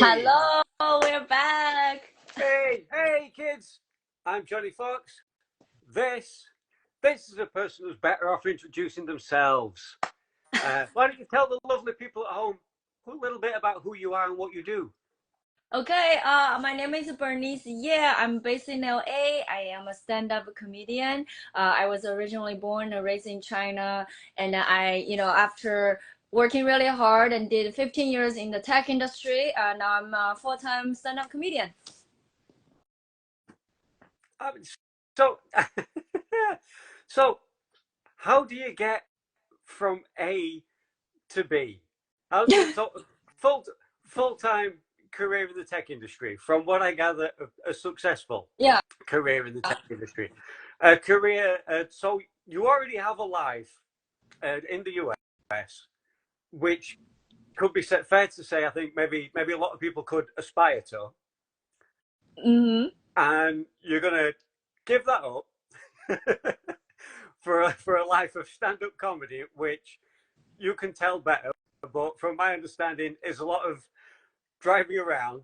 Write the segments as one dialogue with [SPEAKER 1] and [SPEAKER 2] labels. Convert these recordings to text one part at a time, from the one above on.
[SPEAKER 1] Hello, we're back.
[SPEAKER 2] Hey, kids! I'm Johnny Fox. This is a person who's better off introducing themselves. Why don't you tell the lovely people at home a little bit about who you are and what you do?
[SPEAKER 1] Okay, my name is Bernice Ye. I'm based in LA. I am a stand-up comedian. I was originally born and raised in China, and after working really hard and did 15 years in the tech industry, now I'm a full-time stand-up comedian.
[SPEAKER 2] So, so how do you get from A to B? So full time career in the tech industry, from what I gather, a successful
[SPEAKER 1] Yeah.
[SPEAKER 2] career in the tech industry. A career. So you already have a life in the US, which could be fair to say. I think maybe a lot of people could aspire to,
[SPEAKER 1] Mm-hmm.
[SPEAKER 2] and you're gonna give that up for a life of stand up comedy, which you can tell better. But from my understanding, is a lot of driving around,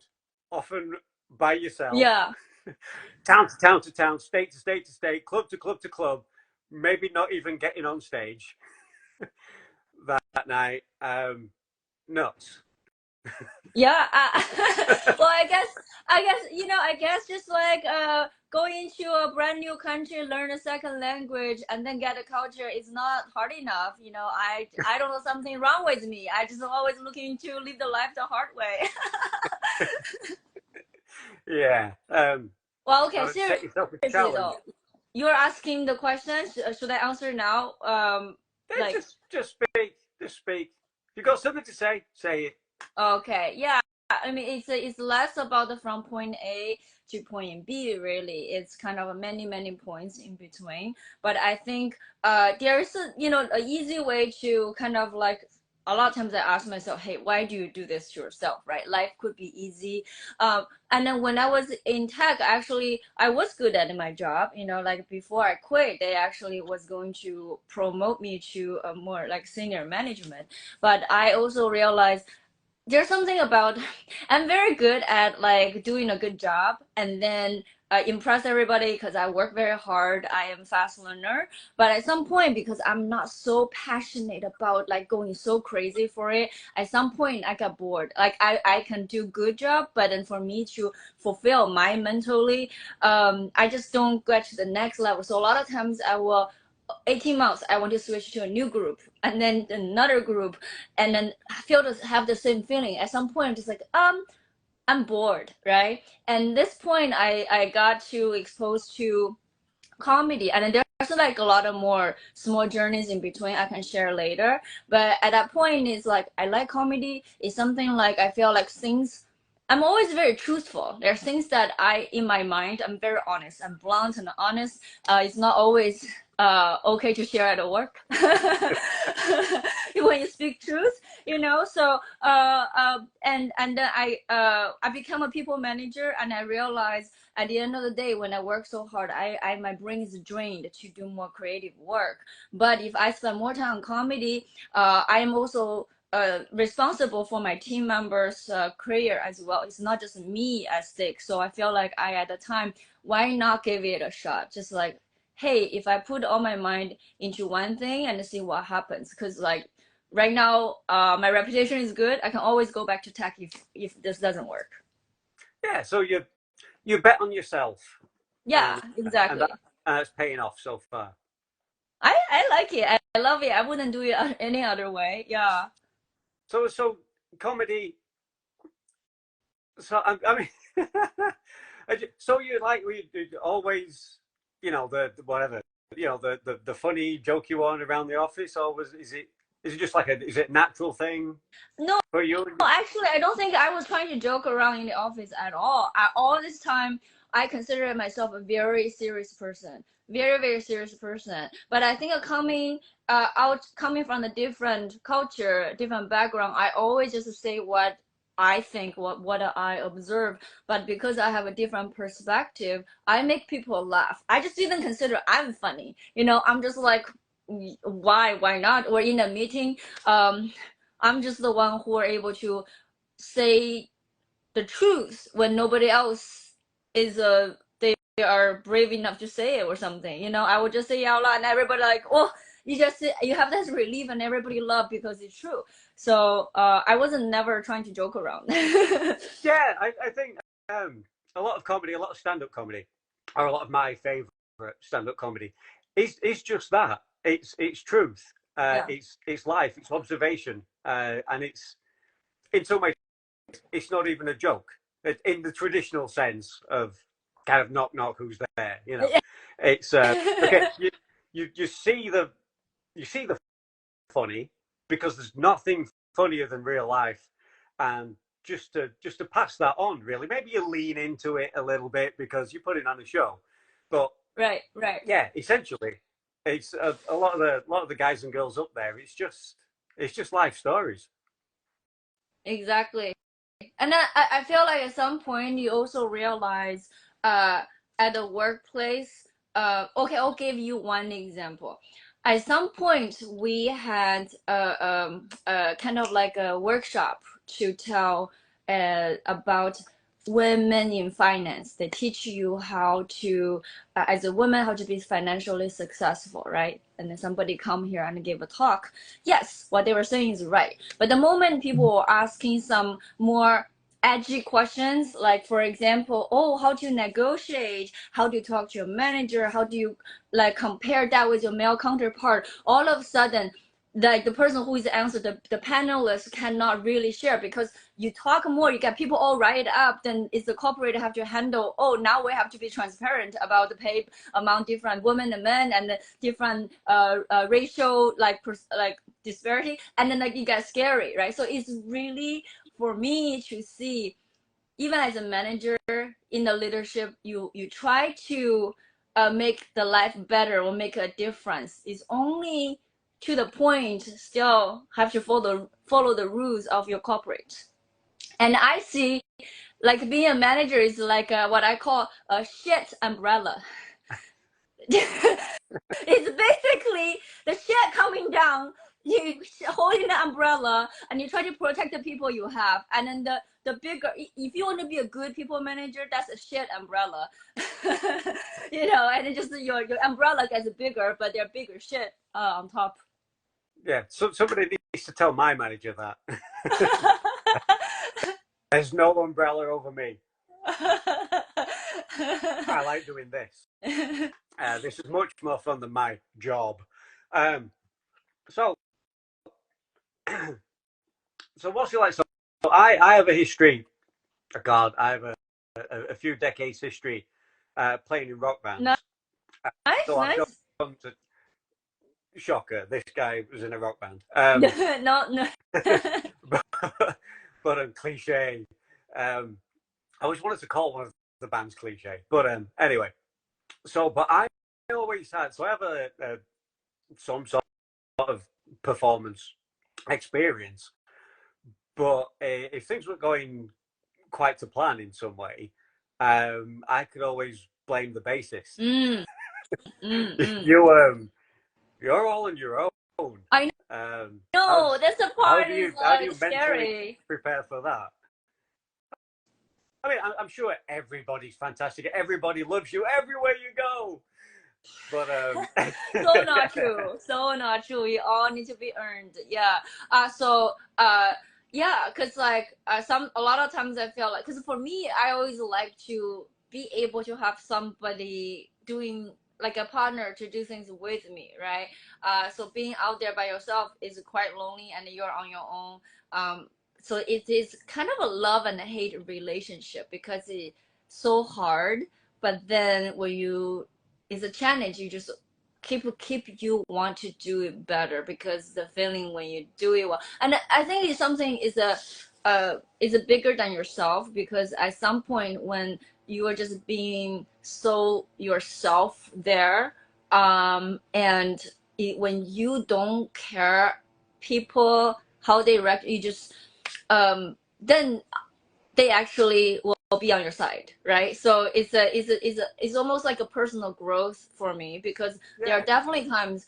[SPEAKER 2] often by yourself,
[SPEAKER 1] Yeah.
[SPEAKER 2] town to town to town, state to state to state, club to club to club, maybe not even getting on stage that night. Nuts.
[SPEAKER 1] Yeah, well, I guess just like going to a brand new country, learn a second language, and then get a culture is not hard enough. I don't know, something wrong with me. I just always looking to live the life the hard way.
[SPEAKER 2] Yeah.
[SPEAKER 1] Well, okay,
[SPEAKER 2] Set yourself a
[SPEAKER 1] seriously
[SPEAKER 2] challenge.
[SPEAKER 1] though, you're asking the question. Should I answer now?
[SPEAKER 2] Yeah,
[SPEAKER 1] Like,
[SPEAKER 2] just speak. Just speak. If you've got something to say, say it.
[SPEAKER 1] okay, yeah. I mean, it's less about the from point A to point B. Really, it's kind of many points in between. But I think there is a easy way to kind of like. A lot of times I ask myself, hey, why do you do this to yourself, right? Life could be easy. And then when I was in tech, actually, I was good at my job. Like before I quit, they actually was going to promote me to a more like senior management. But I also realized there's something about I'm very good at like doing a good job and then impress everybody because I work very hard. I am fast learner, but at some point, because I'm not so passionate about like going so crazy for it, at some point I got bored. Like I can do good job, but then for me to fulfill my mentally, I just don't get to the next level. So a lot of times I will 18 months I want to switch to a new group and then another group, and then have the same feeling at some point. Just like I'm bored, right? And this point I got to expose to comedy, and then there's like a lot of more small journeys in between I can share later. But at that point, it's like I like comedy. It's something like I feel like things, I'm always very truthful. There are things that in my mind, I'm very honest. I'm blunt and honest. It's not always okay to share at work when you speak truth, So and then I become a people manager, and I realized at the end of the day, when I work so hard, my brain is drained to do more creative work. But if I spend more time on comedy, I am also responsible for my team members' career as well. It's not just me at stake. So I feel like at the time, why not give it a shot? Just like, hey, if I put all my mind into one thing and see what happens, because like right now, my reputation is good. I can always go back to tech if this doesn't work.
[SPEAKER 2] Yeah. So you bet on yourself,
[SPEAKER 1] Yeah,
[SPEAKER 2] and
[SPEAKER 1] exactly.
[SPEAKER 2] that's paying off so far.
[SPEAKER 1] I like it. I love it. I wouldn't do it any other way. Yeah.
[SPEAKER 2] So comedy. So I mean, so you like we always, the whatever, the funny, jokey one around the office, or is it just like is it a natural thing
[SPEAKER 1] No,
[SPEAKER 2] for you?
[SPEAKER 1] actually, I don't think I was trying to joke around in the office at all. All this time, I consider myself a very serious person, very serious person. But I think coming from a different culture, different background, I always just say what I think, what I observe. But because I have a different perspective, I make people laugh. I just didn't consider I'm funny. I'm just like, why not? Or in a meeting, I'm just the one who are able to say the truth when nobody else is they are brave enough to say it or something. I would just say it out loud, and everybody like, oh, you have this relief, and everybody love because it's true. So I wasn't never trying to joke around.
[SPEAKER 2] Yeah, I think a lot of comedy, a lot of stand-up comedy, or a lot of my favorite stand-up comedy is just that. It's truth.
[SPEAKER 1] Yeah.
[SPEAKER 2] It's life. It's observation, and it's in some ways it's not even a joke in the traditional sense of kind of knock knock, who's there. It's okay. You see the funny because there's nothing funnier than real life, and just to pass that on, really. Maybe you lean into it a little bit because you're putting on a show, but
[SPEAKER 1] Right.
[SPEAKER 2] yeah, essentially, it's a lot of the guys and girls up there. It's just life stories.
[SPEAKER 1] Exactly. And I feel like at some point you also realize uh at the workplace, okay, I'll give you one example. At some point we had kind of like a workshop to tell about women in finance. They teach you how to as a woman, how to be financially successful, right? And then somebody come here and give a talk. Yes, what they were saying is right, but the moment people were asking some more edgy questions, like for example, oh, how do you negotiate, how do you talk to your manager, how do you like compare that with your male counterpart, all of a sudden, like the person who is answered, the panelists cannot really share, because you talk more, you get people all riled up, then it's the corporate have to handle, oh, now we have to be transparent about the pay among different women and men, and the different racial like disparity, and then like it gets scary, right? So it's really, for me to see, even as a manager in the leadership, you try to make the life better or make a difference. It's only to the point still have to follow the rules of your corporate. And I see like being a manager is like what I call a shit umbrella. It's basically the shit coming down. You holding the umbrella and you try to protect the people you have. And then the bigger, if you want to be a good people manager, that's a shit umbrella. And it just your umbrella gets bigger, but they're bigger shit on top.
[SPEAKER 2] Yeah, so somebody needs to tell my manager that there's no umbrella over me. I like doing this. This is much more fun than my job. So, so what's it like? So, I have a history. Oh God, I have a few decades history playing in rock bands.
[SPEAKER 1] Nice,
[SPEAKER 2] So I've
[SPEAKER 1] nice.
[SPEAKER 2] gone to shocker. This guy was in a rock band.
[SPEAKER 1] No, no.
[SPEAKER 2] but cliche. I always wanted to call one of the bands cliche, but anyway. But I always had. So I have some sort of performance experience. But if things were going quite to plan in some way, I could always blame the bassist.
[SPEAKER 1] Mm, mm, mm.
[SPEAKER 2] You're all on your own.
[SPEAKER 1] I know that's the
[SPEAKER 2] How
[SPEAKER 1] part
[SPEAKER 2] do
[SPEAKER 1] is
[SPEAKER 2] you mentally
[SPEAKER 1] scary.
[SPEAKER 2] prepare for that? I mean, I'm sure everybody's fantastic. Everybody loves you everywhere you go. But
[SPEAKER 1] So not true. So not true. We all need to be earned. Yeah. Yeah, cause like a lot of times I feel like, cause for me I always like to be able to have somebody doing like a partner to do things with me, right? So being out there by yourself is quite lonely, and you're on your own. So it is kind of a love and hate relationship, because it's so hard. But then when you, it's a challenge, you just keep you want to do it better, because the feeling when you do it well, and I think it's something is a bigger than yourself, because at some point when you are just being so yourself there, and when you don't care people how they react, you just then they actually will be on your side, right? So it's almost like a personal growth for me, because there are
[SPEAKER 2] Yeah.
[SPEAKER 1] definitely times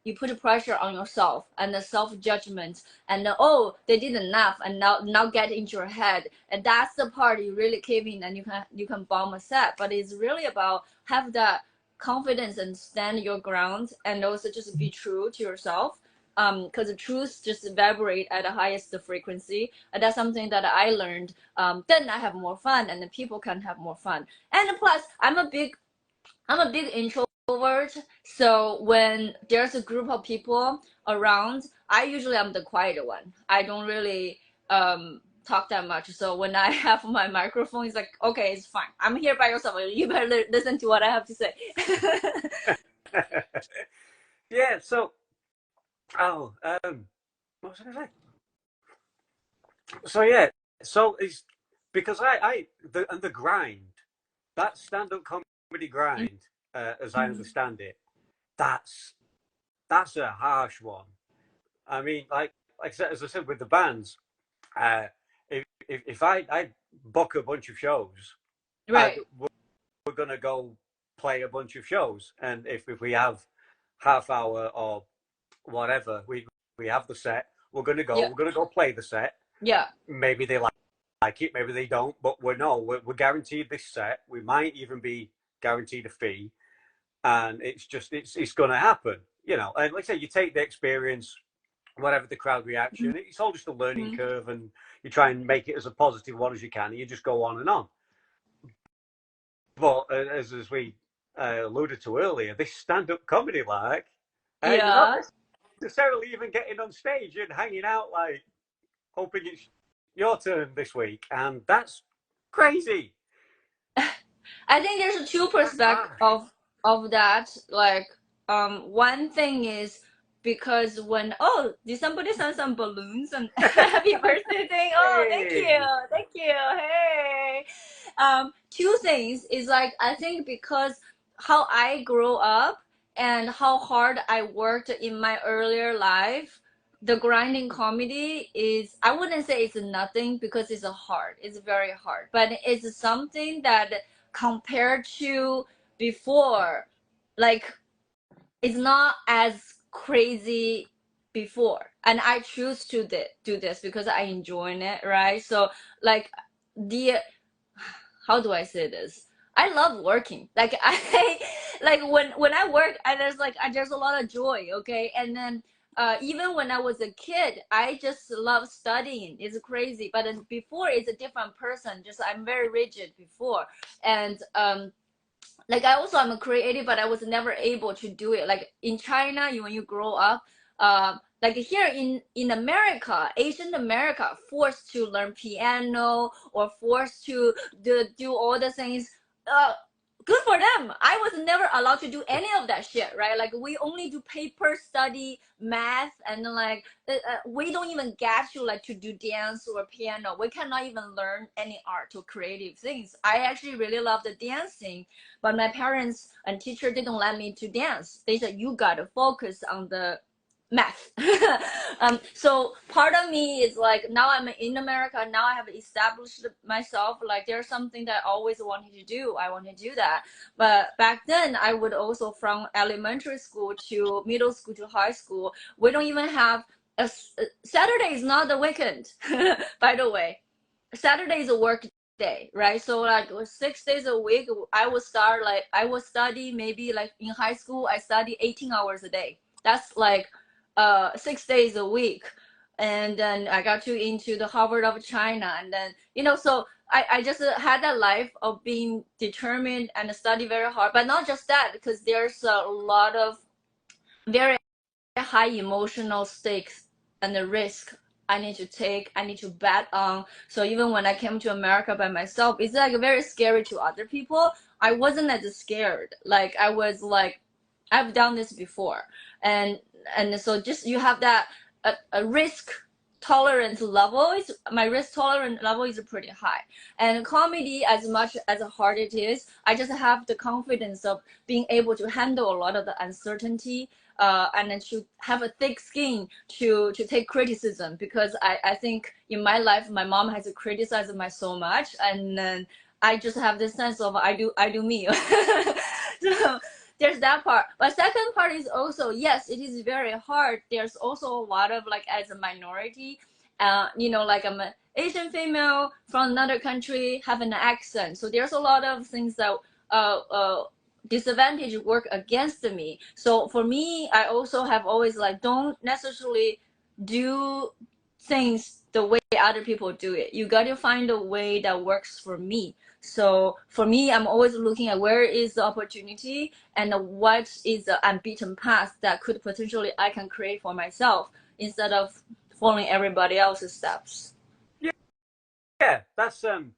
[SPEAKER 1] you put a pressure on yourself and the self judgment, and oh, they did enough, and now get into your head, and that's the part you really cave in, and you can bomb a set. But it's really about have that confidence and stand your ground, and also just be true to yourself, because the truth just vibrate at the highest frequency, and that's something that I learned. Then I have more fun, and the people can have more fun. And plus, I'm a big introvert, so when there's a group of people around, I usually am the quiet one. I don't really talk that much. So when I have my microphone, it's like, okay, it's fine. I'm here by yourself. You better listen to what I have to say.
[SPEAKER 2] Yeah. So, what was I going to say? So yeah. So it's because the grind, that stand-up comedy grind, as I
[SPEAKER 1] Mhm.
[SPEAKER 2] understand it, that's that's a harsh one. I mean, like I said, as I said with the bands, uh, if I book a bunch of shows, and
[SPEAKER 1] Right.
[SPEAKER 2] we're gonna go play a bunch of shows, and if we have half hour or whatever, we have the set.
[SPEAKER 1] Yeah.
[SPEAKER 2] We're gonna go play the set.
[SPEAKER 1] Yeah.
[SPEAKER 2] Maybe they like it, maybe they don't, but we're guaranteed this set. We might even be guaranteed a fee, and it's going to happen, you know. And like I say, you take the experience, whatever the crowd reaction, it's all just a learning
[SPEAKER 1] Mhm.
[SPEAKER 2] curve, and you try and make it as a positive one as you can, and you just go on and on. But as we alluded to earlier, this stand-up comedy, you're not
[SPEAKER 1] Yeah.
[SPEAKER 2] necessarily even getting on stage and hanging out, like hoping it's your turn this week, and that's crazy.
[SPEAKER 1] I think there's a two
[SPEAKER 2] That's
[SPEAKER 1] perspective
[SPEAKER 2] harsh.
[SPEAKER 1] of that. Like, one thing is because when, oh, did somebody send some balloons and happy birthday thing? Oh,
[SPEAKER 2] Hey.
[SPEAKER 1] thank you, hey. Two things is like, I think because how I grew up and how hard I worked in my earlier life, the grinding comedy is, I wouldn't say it's nothing, because it's a hard, it's very hard, but it's something that compared to before, like, it's not as crazy before, and I choose to do this because I enjoy it, right? So like, the how do I say this? I love working. Like, I like when I work, and there's a lot of joy. Okay, and then even when I was a kid, I just love studying. It's crazy, but then before it's a different person. Just I'm very rigid before, and like I also I'm a creative, but I was never able to do it. Like in China, when you grow up, like here in America, Asian America, forced to learn piano or forced to do all the things. Uh, Good for them. I was never allowed to do any of that shit, right? Like we only do paper study, math, and like we don't even get to like to do dance or piano. We cannot even learn any art or creative things. I actually really love the dancing, but my parents and teacher didn't let me to dance. They said you gotta focus on the math. So part of me is like, now I'm in America. Now I have established myself. Like there's something that I always wanted to do. I want to do that. But back then, I would also from elementary school to middle school to high school. We don't even have Saturday is not the weekend. By the way, Saturday is a work day, right? So like 6 days a week, I will study maybe like in high school, I study 18 hours a day. That's like 6 days a week. And then I got to into the Harvard of China, and then so I just had that life of being determined and study very hard. But not just that, because there's a lot of very high emotional stakes and the risk I need to take, I need to bet on. So even when I came to America by myself, it's like very scary to other people. I wasn't as scared. Like I was like, I've done this before, and so just you have that a risk tolerance level is my risk tolerance level is pretty high. And comedy, as much as hard it is, I just have the confidence of being able to handle a lot of the uncertainty, and then to have a thick skin to take criticism, because I think in my life my mom has criticized me so much, and then I just have this sense of I do me. So there's that part. But second part is also, yes, it is very hard. There's also a lot of, like, as a minority, like I'm an Asian female from another country, have an accent. So there's a lot of things that disadvantage work against me. So for me, I also have always like, don't necessarily do things the way other people do it. You got to find a way that works for me. So for me, I'm always looking at where is the opportunity and what is the unbeaten path that could potentially I can create for myself instead of following everybody else's steps.
[SPEAKER 2] Yeah, that's one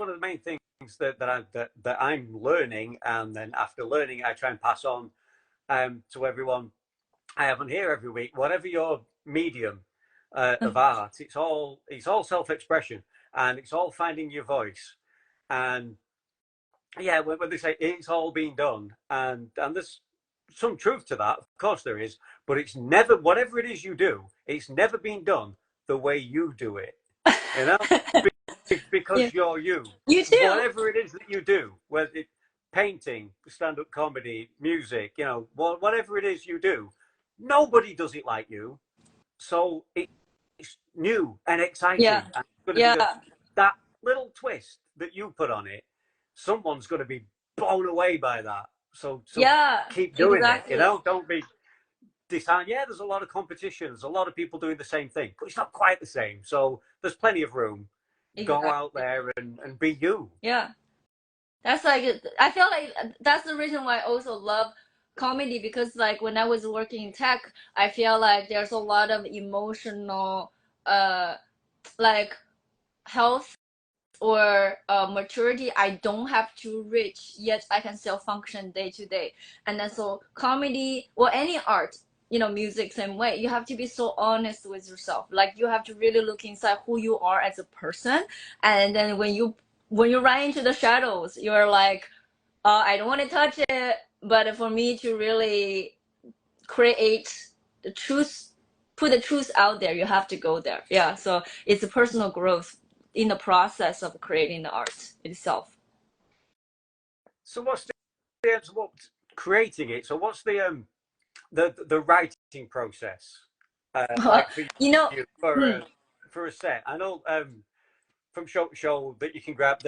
[SPEAKER 2] of the main things that I'm learning, and then after learning, I try and pass on to everyone I have on here every week. Whatever your medium of art, it's all self-expression, and it's all finding your voice. And yeah, when they say it's all been done, and there's some truth to that, of course there is, but it's never, whatever it is you do, it's never been done the way you do it, you know,
[SPEAKER 1] Yeah.
[SPEAKER 2] because you're you.
[SPEAKER 1] You too.
[SPEAKER 2] Whatever it is that you do, whether it's painting, stand-up comedy, music, whatever it is you do, nobody does it like you. So it's new and
[SPEAKER 1] Yeah.
[SPEAKER 2] exciting, and it's going to be good.
[SPEAKER 1] Yeah.
[SPEAKER 2] That little twist that you put on it, someone's going to be blown away by that. So
[SPEAKER 1] Yeah.
[SPEAKER 2] keep doing
[SPEAKER 1] Exactly.
[SPEAKER 2] it. Don't be disheartened. Yeah, there's a lot of competition. There's a lot of people doing the same thing, but it's not quite the same. So there's plenty of room.
[SPEAKER 1] Exactly.
[SPEAKER 2] Go out there and be you.
[SPEAKER 1] Yeah. That's like, I feel like that's the reason why I also love comedy, because like when I was working in tech, I feel like there's a lot of emotional like health or maturity I don't have to reach, yet I can still function day to day. And then so comedy or any art, music, same way, you have to be so honest with yourself. Like you have to really look inside who you are as a person. And then when you run into the shadows, you're like, I don't want to touch it. But for me to really create the truth, put the truth out there, you have to go there. Yeah. So it's a personal growth in the process of creating the art itself.
[SPEAKER 2] So what's what creating it? So what's the writing process like for you
[SPEAKER 1] Hmm.
[SPEAKER 2] for a set? I know from show to show that you can grab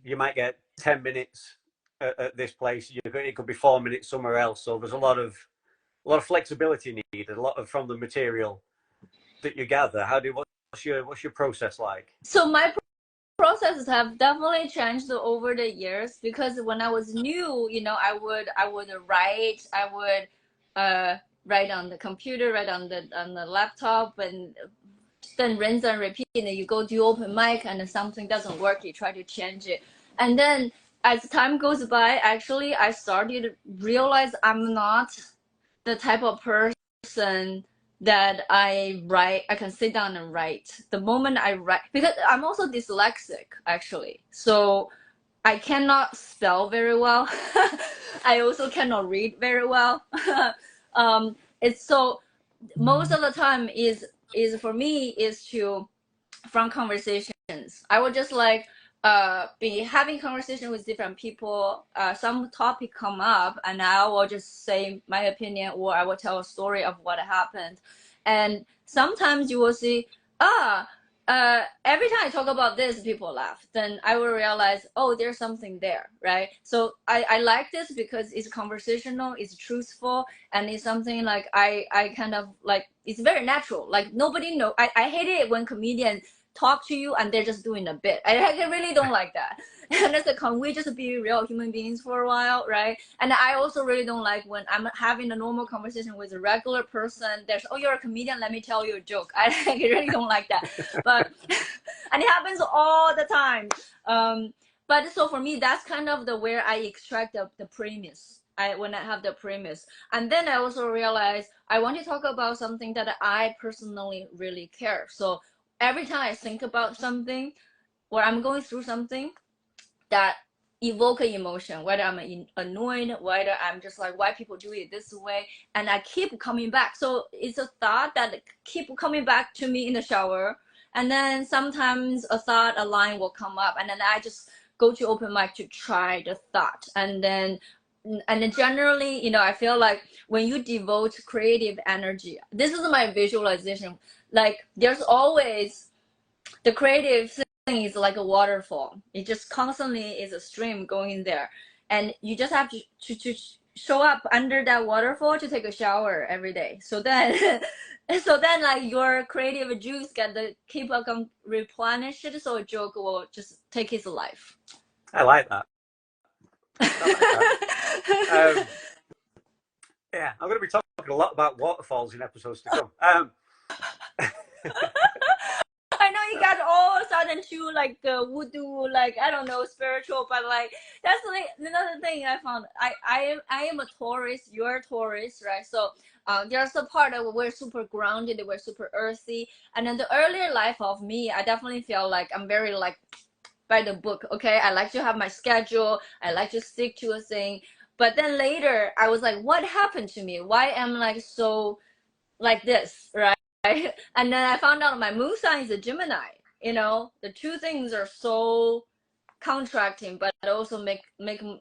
[SPEAKER 2] you might get 10 minutes at this place. It could be 4 minutes somewhere else. So there's a lot of flexibility needed. A lot of from the material that you gather. What's your process like?
[SPEAKER 1] So my processes have definitely changed over the years, because when I was new, I would write, write on the computer, write on the laptop, and then rinse and repeat. And you go to open mic and something doesn't work, you try to change it. And then as time goes by, actually I started to realize I'm not the type of person that I can sit down and write. The moment I write, because I'm also dyslexic actually, so I cannot spell very well. I also cannot read very well. It's so most of the time is for me is to from conversations. I would just like be having conversation with different people. Some topic come up, and I will just say my opinion, or I will tell a story of what happened. And sometimes you will see, every time I talk about this, people laugh. Then I will realize, oh, there's something there, right? So I like this because it's conversational, it's truthful, and it's something like I kind of like, it's very natural. Like nobody know. I hate it when comedians talk to you and they're just doing a bit. I really don't like that. And it's like, can we just be real human beings for a while, right? And I also really don't like when I'm having a normal conversation with a regular person. There's, oh, you're a comedian, let me tell you a joke. I really don't like that. But and it happens all the time. But so for me, that's kind of the where I extract the premise. When I have the premise, and then I also realize I want to talk about something that I personally really care. So every time I think about something or I'm going through something that evoke an emotion, whether I'm annoyed, whether I'm just like, why people do it this way, and I keep coming back. So it's a thought that keep coming back to me in the shower, and then sometimes a thought, a line will come up, and then I just go to open mic to try the thought, and then generally, I feel like when you devote creative energy, this is my visualization. Like there's always the creative thing is like a waterfall. It just constantly is a stream going there, and you just have to show up under that waterfall to take a shower every day. So then, like your creative juice get the keep on replenished. So a joke will just take its life.
[SPEAKER 2] I like that. I like that. Yeah, I'm going to be talking a lot about waterfalls in episodes to come.
[SPEAKER 1] I know you got all sudden to like voodoo, like I don't know, spiritual, but like that's like another thing I found. I am a Taurus, you're a Taurus, right? So there's a part of we're super grounded, we're super earthy, and then the earlier life of me, I definitely feel like I'm very like by the book. Okay, I like to have my schedule, I like to stick to a thing. But then later, I was like, what happened to me? Why am I like so like this, right? And then I found out my moon sign is a Gemini. The two things are so contracting, but also make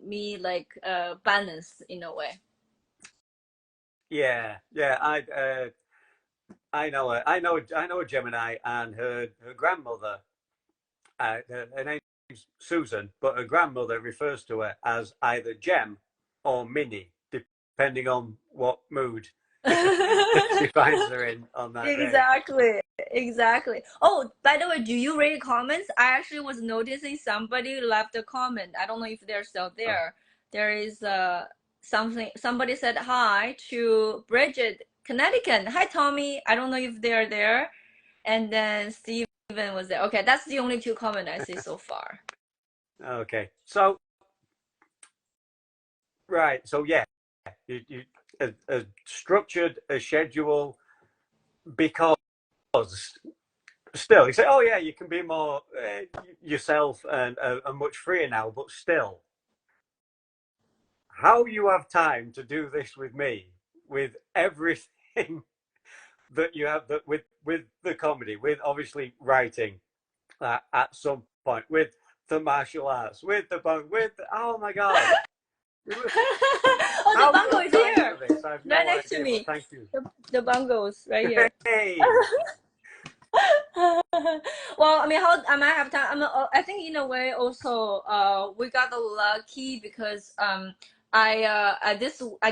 [SPEAKER 1] me like balanced in a way.
[SPEAKER 2] Yeah, yeah. I know a Gemini, and her grandmother. Her name's Susan, but her grandmother refers to her as either Gem or Minnie, depending on what mood she finds her in on that day.
[SPEAKER 1] Exactly. Oh, by the way, do you read comments? I actually was noticing somebody left a comment. I don't know if they're still
[SPEAKER 2] Oh.
[SPEAKER 1] there. There is somebody said hi to Bridget, Connecticut. Hi, Tommy. I don't know if they're there. And then Steven was there. Okay, that's the only two comments I see so far.
[SPEAKER 2] Okay, so right, so yeah, you a structured a schedule, because still you say, oh yeah, you can be more yourself and much freer now, but still, how you have time to do this with me, with everything that you have, that with the comedy, with obviously writing at some point, with the martial arts, with the bunk, with oh my god,
[SPEAKER 1] Oh, the
[SPEAKER 2] how you
[SPEAKER 1] bungo
[SPEAKER 2] have
[SPEAKER 1] is
[SPEAKER 2] time
[SPEAKER 1] here,
[SPEAKER 2] for this, I have
[SPEAKER 1] right
[SPEAKER 2] no
[SPEAKER 1] next to
[SPEAKER 2] idea. But
[SPEAKER 1] me.
[SPEAKER 2] thank you.
[SPEAKER 1] The bungos right here.
[SPEAKER 2] Hey.
[SPEAKER 1] Well, I mean, how I might have time. I think in a way also, we got lucky because I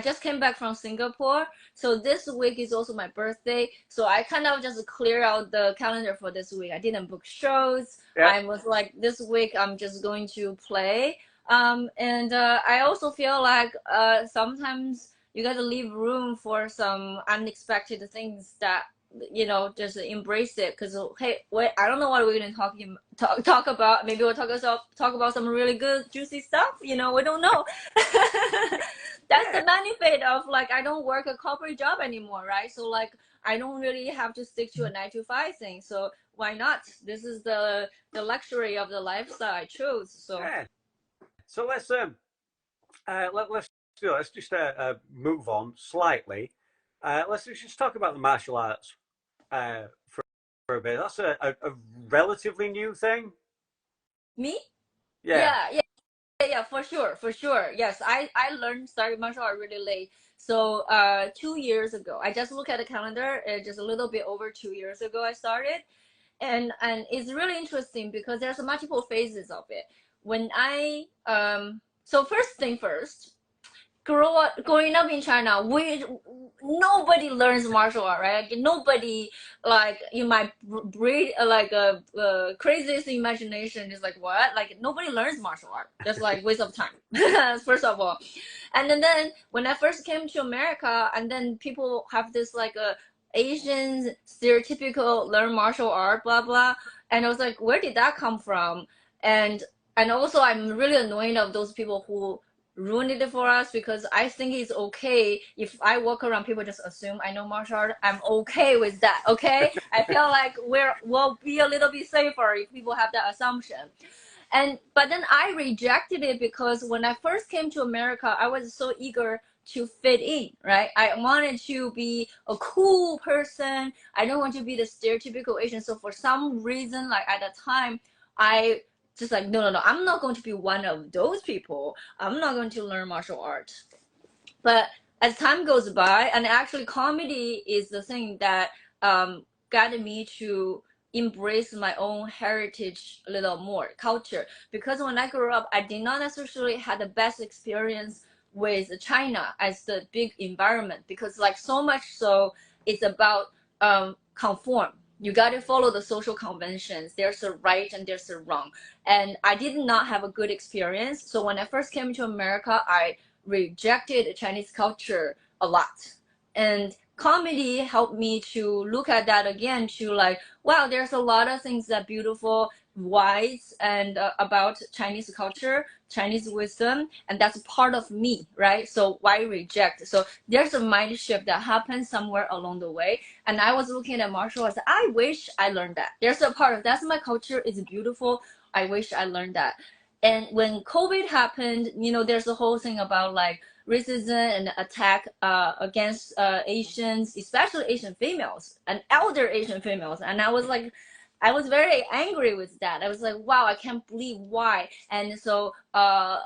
[SPEAKER 1] just came back from Singapore, so this week is also my birthday. So I kind of just clear out the calendar for this week. I didn't book shows.
[SPEAKER 2] Yeah.
[SPEAKER 1] I was like, this week I'm just going to play. And I also feel like sometimes you got to leave room for some unexpected things that just embrace it. Because hey, wait, I don't know what we're gonna talk about. Maybe we'll talk about some really good juicy stuff. We don't know. That's the
[SPEAKER 2] Yeah.
[SPEAKER 1] benefit of like I don't work a corporate job anymore, right? So like I don't really have to stick to a 9 to 5 thing. So why not? This is the luxury of the lifestyle I chose. So
[SPEAKER 2] Yeah. So let's do it. Let's just move on slightly. Let's just talk about the martial arts for a bit. That's a relatively new thing.
[SPEAKER 1] me,
[SPEAKER 2] Yeah.
[SPEAKER 1] yeah, for sure. Yes, I learned started martial art really late. So 2 years ago, I just look at the calendar. Just a little bit over 2 years ago, I started, and it's really interesting because there's multiple phases of it. When I so first thing first, growing up in China, nobody learns martial art, right? Nobody, like you might breed like a craziest imagination is like what? Like nobody learns martial art. That's like waste of time. First of all, and then when I first came to America, and then people have this like a Asians stereotypical learn martial art, blah blah, and I was like, where did that come from? And also I'm really annoyed of those people who ruined it for us, because I think it's okay if I walk around, people just assume I know martial art. I'm okay with that. Okay, I feel like we'll be a little bit safer if people have that assumption. But then I rejected it because when I first came to America, I was so eager to fit in, right? I wanted to be a cool person. I don't want to be the stereotypical Asian. So for some reason, like at the time, I just like, no, I'm not going to be one of those people. I'm not going to learn martial arts. But as time goes by, and actually comedy is the thing that got me to embrace my own heritage a little more, culture. Because when I grew up, I did not necessarily have the best experience with China as the big environment, because like so much so it's about conform. You got to follow the social conventions. There's a right and there's a wrong. And I did not have a good experience. So when I first came to America, I rejected Chinese culture a lot. And comedy helped me to look at that again, to like, wow, there's a lot of things that beautiful, wise, and about Chinese culture, Chinese wisdom, and that's part of me, right? So why reject? So there's a mind shift that happens somewhere along the way. And I was looking at martial arts. I wish I learned that. There's a part of that's my culture. It's beautiful. I wish I learned that. And when COVID happened, there's a whole thing about like racism and attack against Asians, especially Asian females and elder Asian females. And I was very angry with that. I was like, wow, I can't believe why. And so at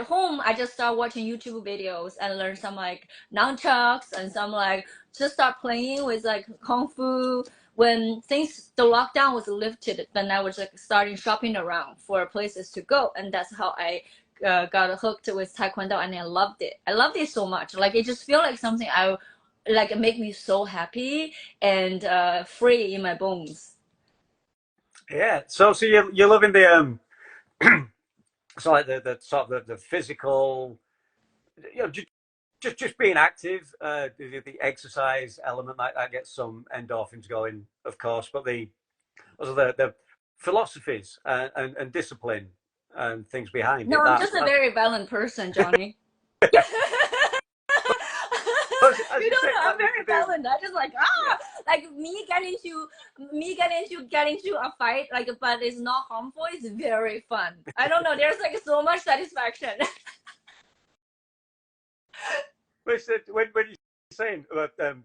[SPEAKER 1] home, I just start watching YouTube videos and learn some like nunchucks and some like just start playing with like kung fu. When the lockdown was lifted, then I was like starting shopping around for places to go, and that's how I got hooked with Taekwondo, and I loved it. I loved it so much. Like it just feel like something I like. It make me so happy and free in my bones.
[SPEAKER 2] Yeah. So you're loving the so like the sort of the physical, just being active, the exercise element that gets some endorphins going, of course, but also the philosophies and discipline and things behind
[SPEAKER 1] No,
[SPEAKER 2] it.
[SPEAKER 1] I'm just a very violent person, Johnny.
[SPEAKER 2] As
[SPEAKER 1] You
[SPEAKER 2] you say,
[SPEAKER 1] don't know, I'm
[SPEAKER 2] that needs
[SPEAKER 1] very
[SPEAKER 2] to do.
[SPEAKER 1] violent. I just like
[SPEAKER 2] Yeah.
[SPEAKER 1] like me getting into a fight, like, but it's not harmful. It's very fun. I don't know. There's like so much satisfaction.
[SPEAKER 2] Listen, when you're saying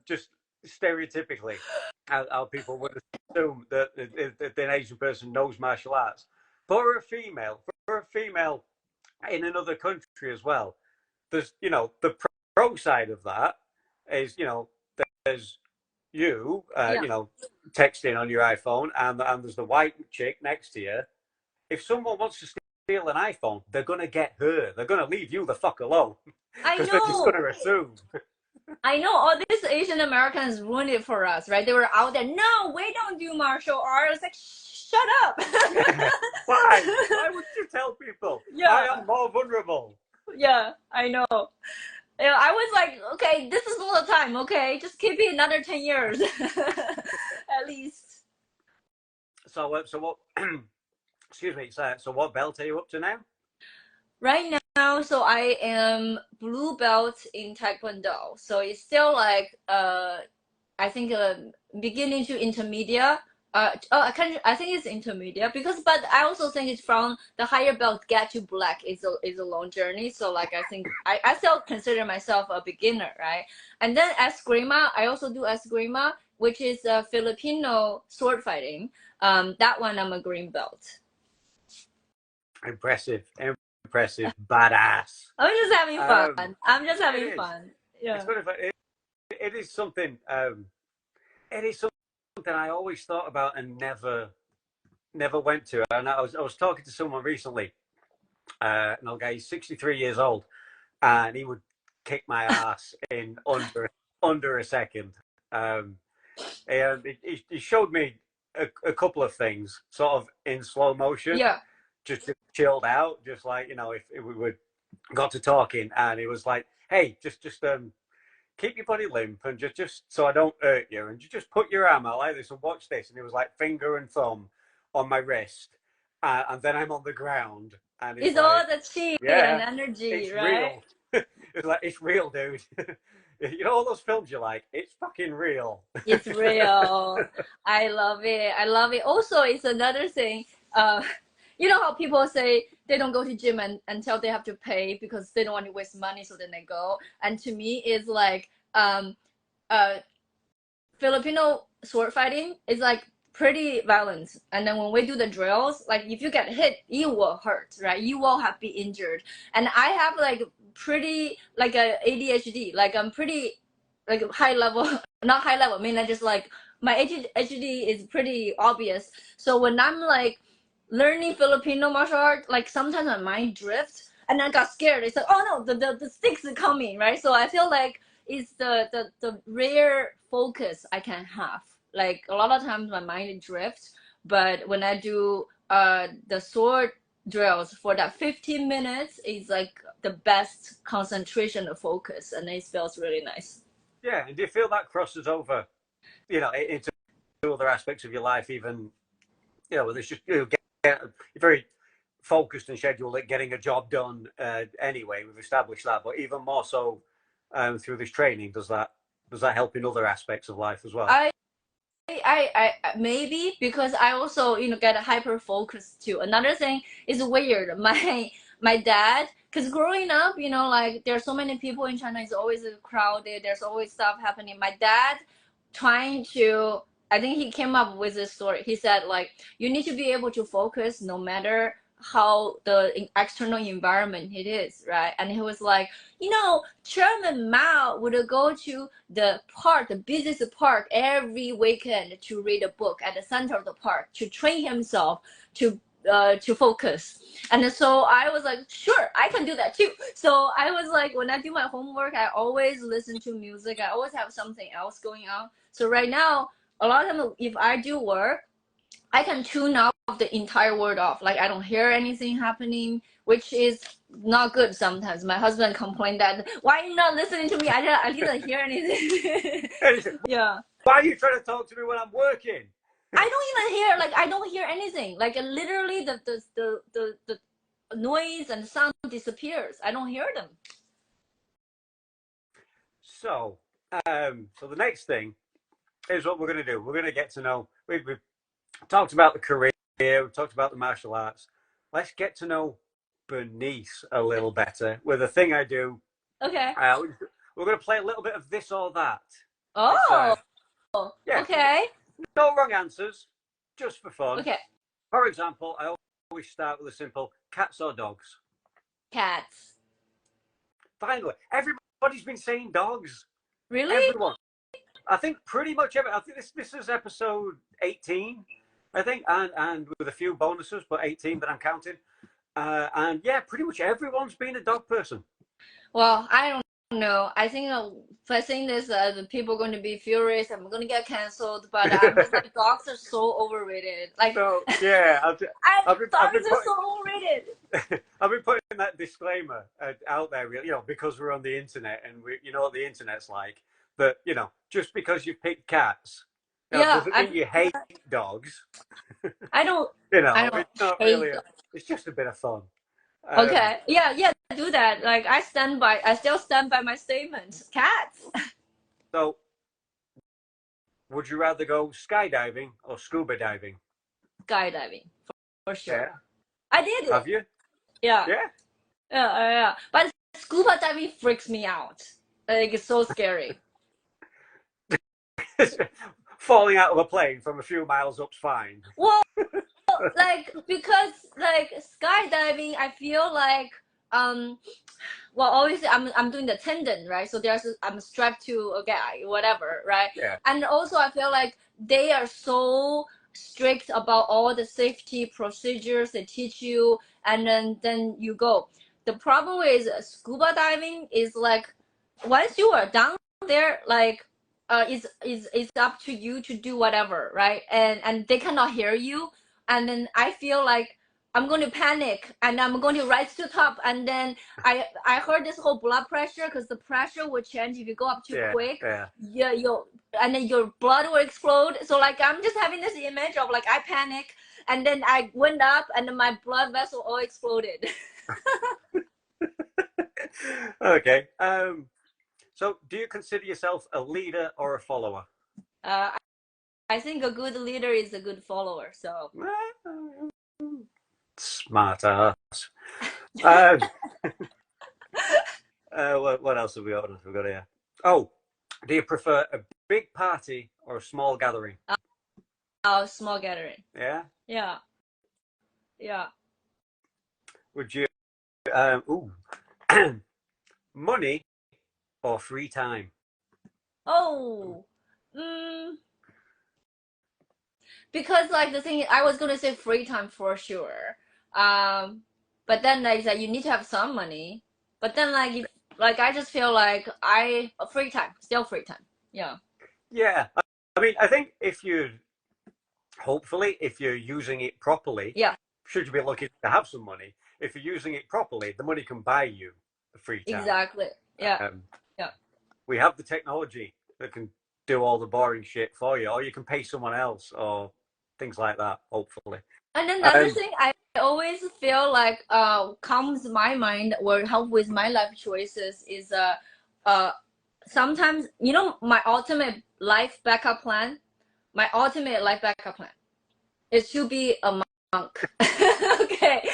[SPEAKER 2] just stereotypically how people would assume that an Asian person knows martial arts, for a female in another country as well, there's the pro side of that is there's you
[SPEAKER 1] Yeah,
[SPEAKER 2] texting on your iPhone, and there's the white chick next to you. If someone wants to steal an iPhone, they're gonna get her. They're gonna leave you the fuck alone
[SPEAKER 1] I
[SPEAKER 2] because they're just
[SPEAKER 1] know.
[SPEAKER 2] gonna assume.
[SPEAKER 1] I know all these Asian Americans ruined it for us, right? They were out there. No, we don't do martial arts. Like, shut up.
[SPEAKER 2] Why? Why would you tell people? I
[SPEAKER 1] Yeah,
[SPEAKER 2] am more vulnerable.
[SPEAKER 1] yeah, I know. I was like, okay, this is all the time. Okay, just keep it another 10 years, at least.
[SPEAKER 2] So what? Excuse me. So what belt are you up to now?
[SPEAKER 1] Right now, so I am blue belt in Taekwondo. So it's still like I think beginning to intermediate. I think it's intermediate because, but I also think it's from the higher belt get to black is a long journey. So like I think I still consider myself a beginner, right? And then eskrima, I also do eskrima, which is Filipino sword fighting. That one I'm a green belt.
[SPEAKER 2] Impressive, impressive, badass.
[SPEAKER 1] I'm just having fun. I'm just
[SPEAKER 2] It
[SPEAKER 1] having
[SPEAKER 2] is.
[SPEAKER 1] fun.
[SPEAKER 2] It's
[SPEAKER 1] Yeah.
[SPEAKER 2] kind of it is something. It is something I always thought about and never went to. And I was talking to someone recently, an old guy. He's 63 years old, and he would kick my ass in under a second. Um, and he showed me a couple of things, sort of in slow motion,
[SPEAKER 1] Yeah.
[SPEAKER 2] just chilled out, just like if we would got to talking, and it was like, hey, just keep your body limp and just so I don't hurt you, and you just put your arm out like this and watch this. And it was like finger and thumb on my wrist, and then I'm on the ground, and it's
[SPEAKER 1] It's all
[SPEAKER 2] like,
[SPEAKER 1] the chi and
[SPEAKER 2] yeah,
[SPEAKER 1] energy,
[SPEAKER 2] it's
[SPEAKER 1] right?
[SPEAKER 2] real. It's like, it's real, dude. All those films you're like, it's fucking real.
[SPEAKER 1] It's real. I love it. I love it. Also, it's another thing. Uh, you know how people say they don't go to gym until they have to pay because they don't want to waste money, so then they go. And to me, it's like uh Filipino sword fighting is like pretty violent. And then when we do the drills, like if you get hit, you will hurt, right? You will have be injured. And I have like pretty like a ADHD, like I'm pretty like high level, not high level. I mean, I just like my ADHD is pretty obvious. So when I'm like learning Filipino martial art, like sometimes my mind drifts, and I got scared. It's like, oh no, the sticks are coming, right? So I feel like it's the rare focus I can have. Like a lot of times my mind drifts, but when I do the sword drills for that 15 minutes, it's like the best concentration of focus, and it feels really nice.
[SPEAKER 2] Yeah, and do you feel that crosses over, into other aspects of your life, even, there's just, you're very focused and scheduled at getting a job done anyway. We've established that, but even more so through this training, does that help in other aspects of life as well?
[SPEAKER 1] I I maybe because I also get hyper focused too. Another thing is weird. My dad, because growing up, like there's so many people in China. It's always crowded. There's always stuff happening. My dad trying to. I think he came up with this story. He said like you need to be able to focus no matter how the external environment it is, right? And he was like, Chairman Mao would go to the busiest park every weekend to read a book at the center of the park to train himself to focus. And so I was like, sure, I can do that too. So I was like, when I do my homework, I always listen to music. I always have something else going on. So right now, a lot of time, if I do work, I can tune out the entire world off. Like I don't hear anything happening, which is not good sometimes. My husband complained that why are you not listening to me? I didn't hear anything. Yeah.
[SPEAKER 2] Why are you trying to talk to me when I'm working?
[SPEAKER 1] I don't even hear I don't hear anything. Like literally the noise and sound disappears. I don't hear them.
[SPEAKER 2] So, so the next thing is what we're going to do. We're going to get to know. We've talked about the career. We've talked about the martial arts. Let's get to know Bernice a little better with a thing I do.
[SPEAKER 1] Okay.
[SPEAKER 2] We're going to play a little bit of this or that.
[SPEAKER 1] Oh.
[SPEAKER 2] Yeah.
[SPEAKER 1] Okay.
[SPEAKER 2] No wrong answers, just for fun.
[SPEAKER 1] Okay.
[SPEAKER 2] For example, I always start with a simple cats or dogs.
[SPEAKER 1] Cats.
[SPEAKER 2] Finally, everybody's been saying dogs.
[SPEAKER 1] Really?
[SPEAKER 2] Everyone. I think pretty much I think this is episode 18, I think, and with a few bonuses, but 18 that I'm counting. And yeah, pretty much everyone's been a dog person.
[SPEAKER 1] Well, I don't know. I think if I think this, the people are going to be furious. I'm going to get canceled. But I'm just like, dogs are so overrated. Like,
[SPEAKER 2] So yeah,
[SPEAKER 1] dogs are so overrated.
[SPEAKER 2] I've been putting that disclaimer out there, because we're on the internet and you know what the internet's like. That just because you pick cats,
[SPEAKER 1] Yeah,
[SPEAKER 2] doesn't mean you hate dogs.
[SPEAKER 1] I don't. I don't
[SPEAKER 2] it's not
[SPEAKER 1] hate
[SPEAKER 2] really.
[SPEAKER 1] dogs.
[SPEAKER 2] It's just a bit of fun.
[SPEAKER 1] Okay. Yeah. Do that. Like, I still stand by my statement. Cats.
[SPEAKER 2] So, would you rather go skydiving or scuba diving?
[SPEAKER 1] Skydiving for sure.
[SPEAKER 2] Yeah.
[SPEAKER 1] I did it.
[SPEAKER 2] Have you?
[SPEAKER 1] Yeah.
[SPEAKER 2] Yeah.
[SPEAKER 1] Yeah. But scuba diving freaks me out. Like, it's so scary.
[SPEAKER 2] Falling out of a plane from a few miles up's fine.
[SPEAKER 1] Well, like because like skydiving, I feel like well, obviously I'm doing the tendon, right? So I'm strapped to a guy, whatever, right?
[SPEAKER 2] Yeah.
[SPEAKER 1] And also I feel like they are so strict about all the safety procedures they teach you, and then you go. The problem with scuba diving is like once you are down there, like it's up to you to do whatever, right? And they cannot hear you, and then I feel like I'm going to panic and I'm going to rise to the top, and then I heard this whole blood pressure because the pressure will change if you go up too quick. Yeah, and then your blood will explode. So like I'm just having this image of like I panic and then I went up and then my blood vessel all exploded.
[SPEAKER 2] Okay. So, do you consider yourself a leader or a follower?
[SPEAKER 1] I think a good leader is a good follower. So
[SPEAKER 2] Smart ass. Um, what else have we got? We've got here. Oh, do you prefer a big party or a small gathering?
[SPEAKER 1] Small gathering.
[SPEAKER 2] Yeah.
[SPEAKER 1] Yeah, yeah.
[SPEAKER 2] Would you? Ooh, money or free time?
[SPEAKER 1] Oh, mm, because like the thing, I was gonna say free time for sure. Um, but then like that you need to have some money. But then like if like I just feel like I free time, still free time. Yeah.
[SPEAKER 2] Yeah. I mean, I think if you, hopefully, if you're using it properly,
[SPEAKER 1] Yeah.
[SPEAKER 2] should you be lucky to have some money, if you're using it properly, the money can buy you the free time.
[SPEAKER 1] Exactly. Yeah.
[SPEAKER 2] Um,
[SPEAKER 1] Yeah.
[SPEAKER 2] we have the technology that can do all the boring shit for you, or you can pay someone else, or things like that. Hopefully.
[SPEAKER 1] And another
[SPEAKER 2] Um,
[SPEAKER 1] thing I always feel like comes to my mind or help with my life choices is uh sometimes you know my ultimate life backup plan. My ultimate life backup plan is to be a monk. Okay.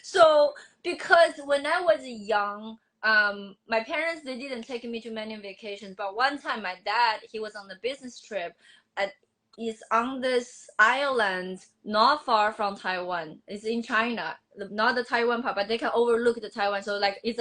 [SPEAKER 1] So because when I was young, my parents they didn't take me to many vacations, but one time my dad he was on a business trip at is on this island not far from Taiwan. It's in China, not the Taiwan part, but they can overlook the Taiwan. So like it's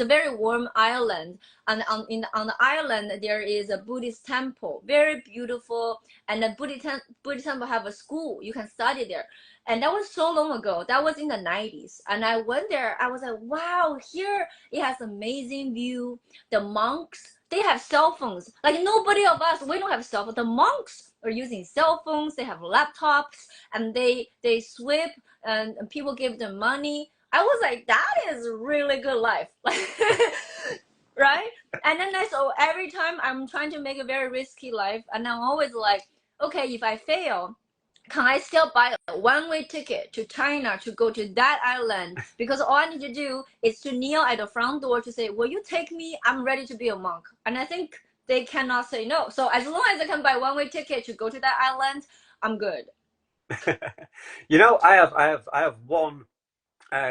[SPEAKER 1] a very warm island, and on the island there is a Buddhist temple, very beautiful, and the Buddhist temple have a school you can study there. And that was so long ago. That was in the 90s. And I went there. I was like, wow, here it has amazing view. The monks, they have cell phones. Like nobody of us, we don't have cell phones. The monks are using cell phones. They have laptops and they sweep and people give them money. I was like, that is really good life. Right? And then so every time I'm trying to make a very risky life, and I'm always like, okay, if I fail, can I still buy a one-way ticket to China to go to that island? Because all I need to do is to kneel at the front door to say, will you take me? I'm ready to be a monk. And I think they cannot say no. So as long as I can buy one-way ticket to go to that island, I'm good.
[SPEAKER 2] you know, I have one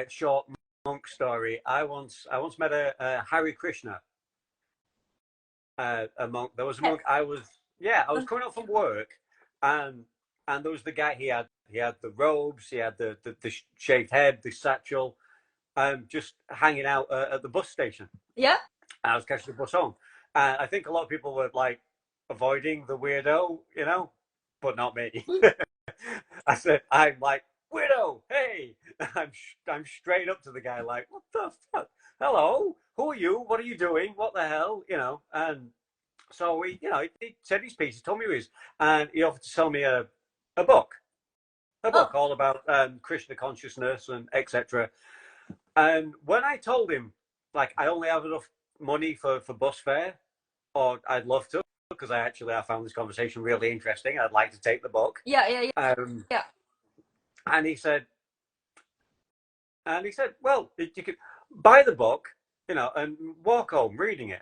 [SPEAKER 2] short monk story. I once met a Hare Krishna, a monk. There was a monk. I was coming up from work, and there was the guy. He had the robes. He had the shaved head, the satchel, just hanging out at the bus station.
[SPEAKER 1] Yeah.
[SPEAKER 2] And I was catching the bus home. I think a lot of people were like avoiding the weirdo, but not me. I said, I'm like, weirdo, hey! I'm straight up to the guy, like, what the fuck? Hello, who are you? What are you doing? What the hell? And so he said his piece, he told me his, and he offered to sell me a book,
[SPEAKER 1] Oh,
[SPEAKER 2] all about Krishna consciousness and etc. And when I told him, like, I only have enough money for bus fare, or I'd love to, because I found this conversation really interesting. I'd like to take the book.
[SPEAKER 1] yeah, yeah, yeah.
[SPEAKER 2] Um,
[SPEAKER 1] Yeah.
[SPEAKER 2] and he said, well, you could buy the book, and walk home reading it,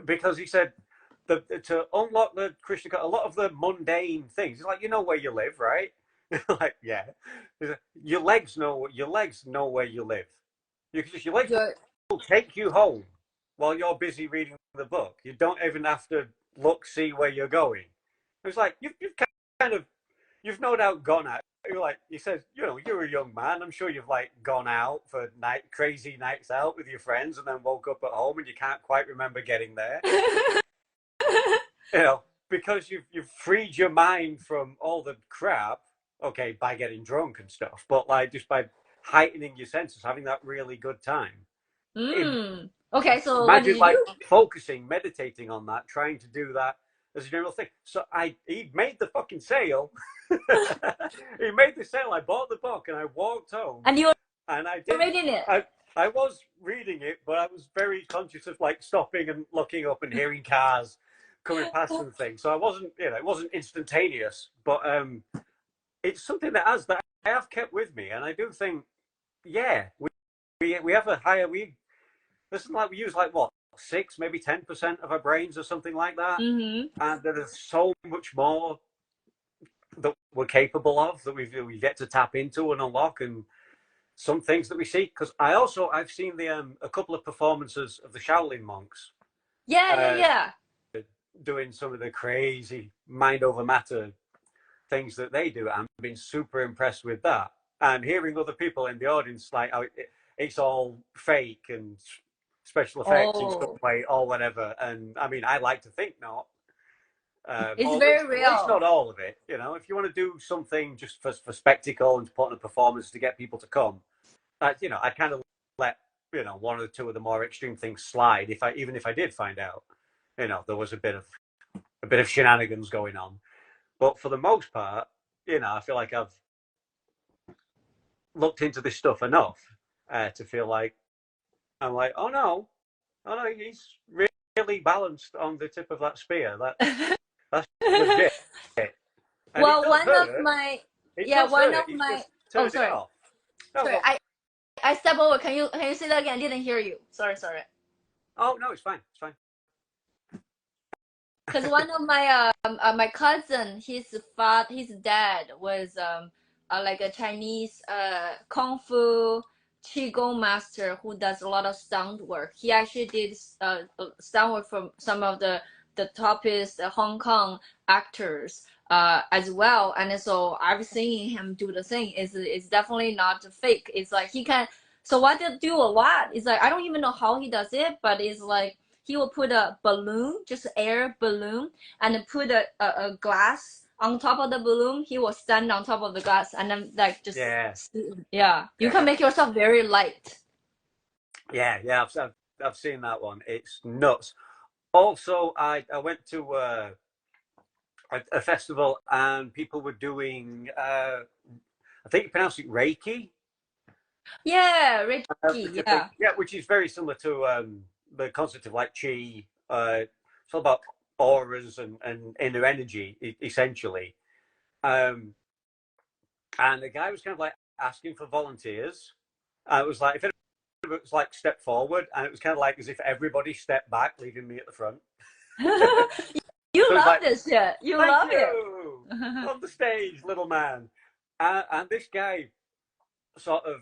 [SPEAKER 2] because he said to unlock the Krishna, a lot of the mundane things. He's like, you know where you live, right? Like, yeah. Your legs know where you live. Your legs
[SPEAKER 1] Good.
[SPEAKER 2] will take you home while you're busy reading the book. You don't even have to see where you're going. It's like you've kind of you've no doubt gone out. You're like, he says, you're a young man. I'm sure you've like gone out for crazy nights out with your friends, and then woke up at home and you can't quite remember getting there. Because you've freed your mind from all the crap. Okay, by getting drunk and stuff, but like just by heightening your senses, having that really good time.
[SPEAKER 1] Okay, so what did
[SPEAKER 2] Imagine
[SPEAKER 1] you
[SPEAKER 2] like
[SPEAKER 1] do?
[SPEAKER 2] focusing, meditating on that, trying to do that as a general thing. So he made the fucking sale. He made the sale. I bought the book and I walked home,
[SPEAKER 1] And you
[SPEAKER 2] and
[SPEAKER 1] were reading it.
[SPEAKER 2] I was reading it, but I was very conscious of like stopping and looking up and hearing cars coming past and things. So I wasn't, it wasn't instantaneous, but it's something that I have kept with me, and I do think, yeah, we have a higher listen, like we use like what 6, maybe 10% of our brains or something like that,
[SPEAKER 1] Mm-hmm.
[SPEAKER 2] and there is so much more that we're capable of, that we've yet to tap into and unlock, and some things that we see. Because I've seen the a couple of performances of the Shaolin monks uh,
[SPEAKER 1] Yeah.
[SPEAKER 2] doing some of the crazy mind over matter things that they do. I've been super impressed with that, and hearing other people in the audience like how it's all fake and special effects in some
[SPEAKER 1] Oh,
[SPEAKER 2] way or whatever. And I mean, I like to think not.
[SPEAKER 1] it's
[SPEAKER 2] Or
[SPEAKER 1] very
[SPEAKER 2] at least
[SPEAKER 1] real.
[SPEAKER 2] not all of it. You know, if you want to do something just for spectacle and to put on a performance to get people to come, I kind of let one or two of the more extreme things slide. Even if I did find out, there was a bit of shenanigans going on. But for the most part, I feel like I've looked into this stuff enough to feel like I'm like, oh no, he's really balanced on the tip of that spear. That's legit, and it
[SPEAKER 1] Well,
[SPEAKER 2] does
[SPEAKER 1] one of
[SPEAKER 2] hurt.
[SPEAKER 1] my
[SPEAKER 2] It
[SPEAKER 1] yeah,
[SPEAKER 2] does
[SPEAKER 1] one
[SPEAKER 2] hurt.
[SPEAKER 1] of
[SPEAKER 2] He's
[SPEAKER 1] my
[SPEAKER 2] just
[SPEAKER 1] oh
[SPEAKER 2] turned it
[SPEAKER 1] sorry.
[SPEAKER 2] off. No,
[SPEAKER 1] Sorry,
[SPEAKER 2] go.
[SPEAKER 1] I step over. Can you say that again? I didn't hear you. Sorry.
[SPEAKER 2] Oh no, it's fine. It's fine.
[SPEAKER 1] Because one of my cousin, his dad was like a Chinese kung fu qigong master who does a lot of stunt work. He actually did stunt work for some of the toppest Hong Kong actors as well. And so I've seen him do the thing. It's definitely not fake. It's like he can. So what they do a lot is like I don't even know how he does it, but it's like he will put a balloon, just air balloon, and put a glass on top of the balloon. He will stand on top of the glass and then like just
[SPEAKER 2] Yeah,
[SPEAKER 1] yeah. You can
[SPEAKER 2] yeah,
[SPEAKER 1] make yourself very light.
[SPEAKER 2] yeah. I've seen that one. It's nuts. Also, I went to a festival and people were doing. I think you pronounce it Reiki.
[SPEAKER 1] Yeah,
[SPEAKER 2] Which
[SPEAKER 1] Ricky.
[SPEAKER 2] I think,
[SPEAKER 1] Yeah,
[SPEAKER 2] yeah, which is very similar to the concept of like chi. It's all about auras and inner energy, essentially. Um, and the guy was kind of like asking for volunteers. It was like, if it was like step forward, and it was kind of like as if everybody stepped back, leaving me at the front.
[SPEAKER 1] you
[SPEAKER 2] So it's
[SPEAKER 1] love
[SPEAKER 2] like,
[SPEAKER 1] this shit. You
[SPEAKER 2] thank
[SPEAKER 1] love it.
[SPEAKER 2] you on the stage, little man. And this guy sort of,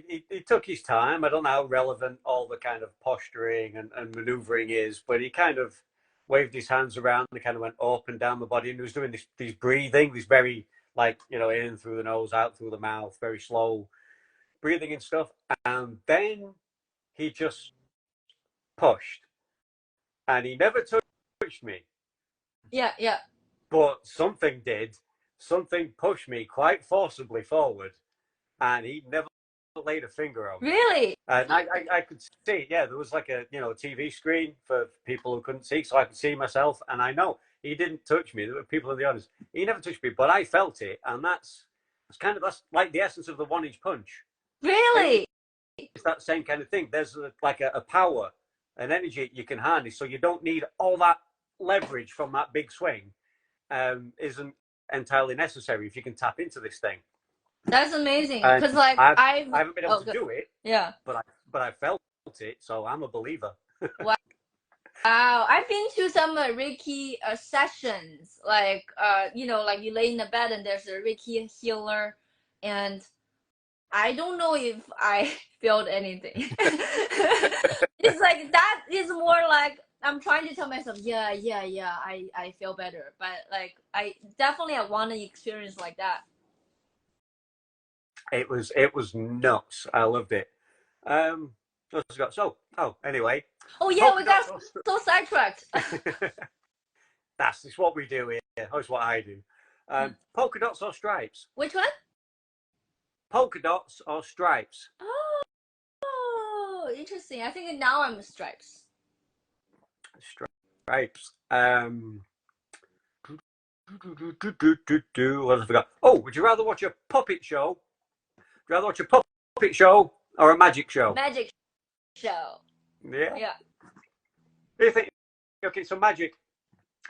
[SPEAKER 2] he took his time. I don't know how relevant all the kind of posturing and maneuvering is, but he kind of waved his hands around and kind of went up and down the body, and he was doing these breathing, these very like in through the nose, out through the mouth, very slow breathing and stuff. And then he just pushed, and he never touched me,
[SPEAKER 1] Yeah.
[SPEAKER 2] but something did. Something pushed me quite forcibly forward, and he never laid a finger on me.
[SPEAKER 1] Really?
[SPEAKER 2] And I could see, yeah, there was like a TV screen for people who couldn't see, so I could see myself. And I know he didn't touch me. There were people in the audience. He never touched me, but I felt it, and that's like the essence of the 1-inch punch.
[SPEAKER 1] Really?
[SPEAKER 2] It's that same kind of thing. There's like a power, an energy you can harness, so you don't need all that leverage from that big swing. Isn't entirely necessary if you can tap into this thing.
[SPEAKER 1] That's amazing.
[SPEAKER 2] And
[SPEAKER 1] Cause like
[SPEAKER 2] I
[SPEAKER 1] I've
[SPEAKER 2] I haven't been able
[SPEAKER 1] oh
[SPEAKER 2] to
[SPEAKER 1] good.
[SPEAKER 2] do it,
[SPEAKER 1] Yeah.
[SPEAKER 2] but I felt it, so I'm a believer.
[SPEAKER 1] Wow. Wow, I've been to some Reiki sessions, like like you lay in the bed and there's a Reiki healer, and I don't know if I felt anything. It's like that is more like I'm trying to tell myself, yeah, I feel better, but like I want to experience like that.
[SPEAKER 2] It was nuts. I loved it. Anyway,
[SPEAKER 1] Oh yeah,
[SPEAKER 2] polka
[SPEAKER 1] we got
[SPEAKER 2] dots.
[SPEAKER 1] so sidetracked.
[SPEAKER 2] That's what we do here. That's what I do. Polka dots or stripes?
[SPEAKER 1] Which one?
[SPEAKER 2] Polka dots or stripes?
[SPEAKER 1] Oh, interesting. I think now I'm stripes.
[SPEAKER 2] Stripes. What I forgot? Oh, would you rather watch a puppet show? Would you rather watch a puppet show or a magic show?
[SPEAKER 1] Magic show.
[SPEAKER 2] Yeah.
[SPEAKER 1] Yeah.
[SPEAKER 2] Do you think? Okay, so magic.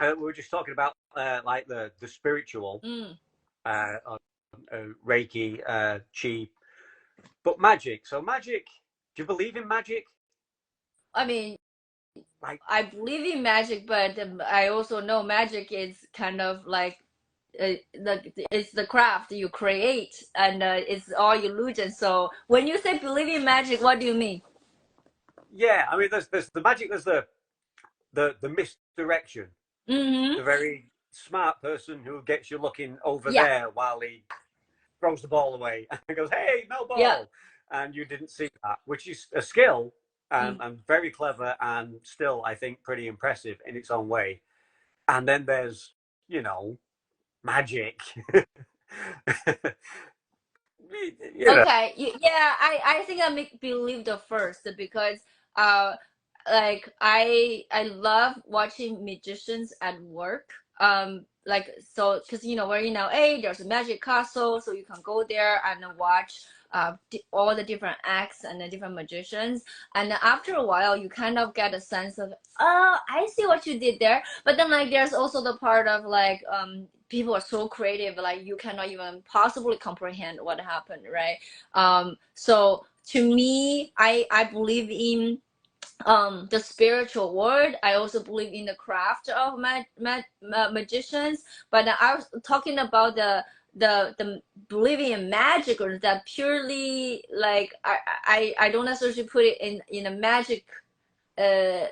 [SPEAKER 2] We were just talking about like the spiritual,
[SPEAKER 1] Mm.
[SPEAKER 2] on Reiki, chi, but magic. So magic. Do you believe in magic?
[SPEAKER 1] I mean,
[SPEAKER 2] Like,
[SPEAKER 1] I believe in magic, but I also know magic is kind of like it's the craft you create, and it's all illusion. So when you say believe in magic, what do you mean?
[SPEAKER 2] Yeah, I mean, there's the magic, there's the misdirection,
[SPEAKER 1] Mm-hmm.
[SPEAKER 2] the very smart person who gets you looking over
[SPEAKER 1] Yeah,
[SPEAKER 2] there while he throws the ball away and goes, "Hey, no
[SPEAKER 1] yeah.
[SPEAKER 2] ball," and you didn't see that, which is a skill
[SPEAKER 1] Mm.
[SPEAKER 2] and very clever and still, I think, pretty impressive in its own way. And then there's, you know, magic. you know,
[SPEAKER 1] Okay, yeah, I think I make believe the first because uh like I love watching magicians at work. Like so because we're in LA, there's a magic castle, so you can go there and watch all the different acts and the different magicians. And after a while you kind of get a sense of, oh, I see what you did there. But then like there's also the part of like people are so creative, like you cannot even possibly comprehend what happened, right? So to me, I believe in the spiritual world. I also believe in the craft of magicians. But I was talking about the believing in magic, or that purely like I don't necessarily put it in a magic uh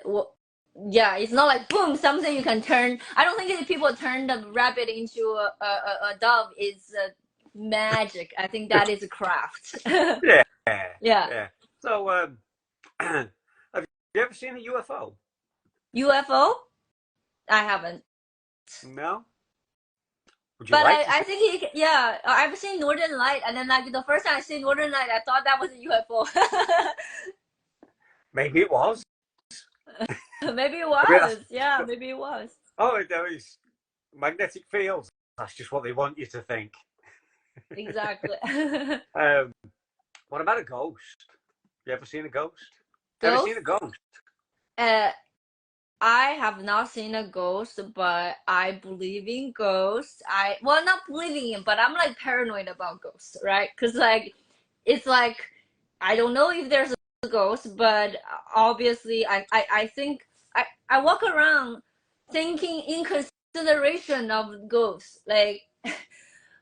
[SPEAKER 1] yeah, it's not like boom, something you can turn. I don't think if people turn the rabbit into a dove is magic. I think that is a craft.
[SPEAKER 2] yeah,
[SPEAKER 1] Yeah.
[SPEAKER 2] yeah. So, have you ever seen a UFO?
[SPEAKER 1] UFO? I haven't.
[SPEAKER 2] No. Would you
[SPEAKER 1] But
[SPEAKER 2] like to
[SPEAKER 1] I
[SPEAKER 2] see?
[SPEAKER 1] think yeah, I've seen Northern Light, and then like the first time I seen Northern Light, I thought that was a UFO.
[SPEAKER 2] Maybe it was.
[SPEAKER 1] Maybe it
[SPEAKER 2] I mean,
[SPEAKER 1] was. Yeah, maybe it was.
[SPEAKER 2] there is magnetic fields. That's just what they want you to think.
[SPEAKER 1] Exactly.
[SPEAKER 2] Um, what about a ghost? You ever seen a ghost? Ever seen
[SPEAKER 1] Ghost?
[SPEAKER 2] a ghost?
[SPEAKER 1] Uh, I have not seen a ghost, but I believe in ghosts. I well, not believing in, but I'm like paranoid about ghosts, right? Because like it's like I don't know if there's a ghost, but obviously I think I walk around thinking in consideration of ghosts. Like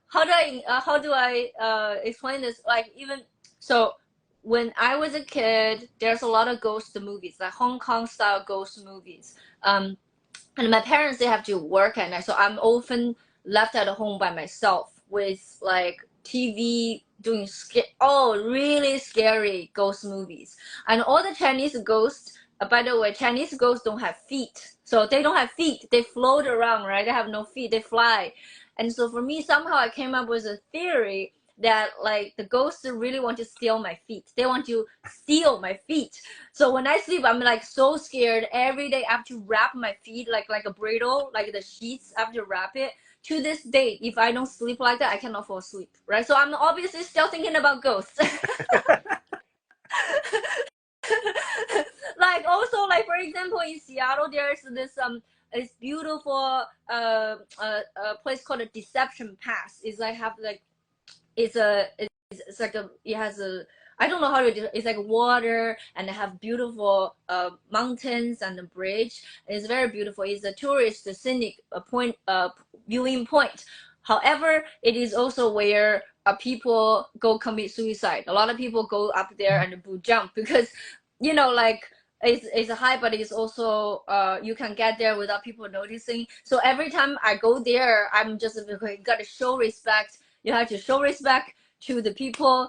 [SPEAKER 1] how do I explain this? Like even so, when I was a kid, there's a lot of ghost movies, like Hong Kong style ghost movies. Um, and my parents they have to work at night, so I'm often left at home by myself with like TV doing really scary ghost movies. And all the Chinese ghosts, by the way, Chinese ghosts don't have feet, so they don't have feet, they float around, right? They have no feet, they fly. And so for me, somehow I came up with a theory that like the ghosts really want to steal my feet, they want to steal my feet. So when I sleep, I'm like so scared. Every day I have to wrap my feet like a burrito, like the sheets. I have to wrap it. To this day, if I don't sleep like that, I cannot fall asleep. Right? So I'm obviously still thinking about ghosts. Like also like for example in Seattle, there's this beautiful place called a Deception Pass. It's like have like it's like it has a, I don't know how to do it. It's like water and they have beautiful mountains and a bridge. It's very beautiful. It's a tourist scenic point viewing point. However, it is also where people go commit suicide. A lot of people go up there and jump because like it's a high, but it's also you can get there without people noticing. So every time I go there, I'm just gotta show respect. You have to show respect to the people,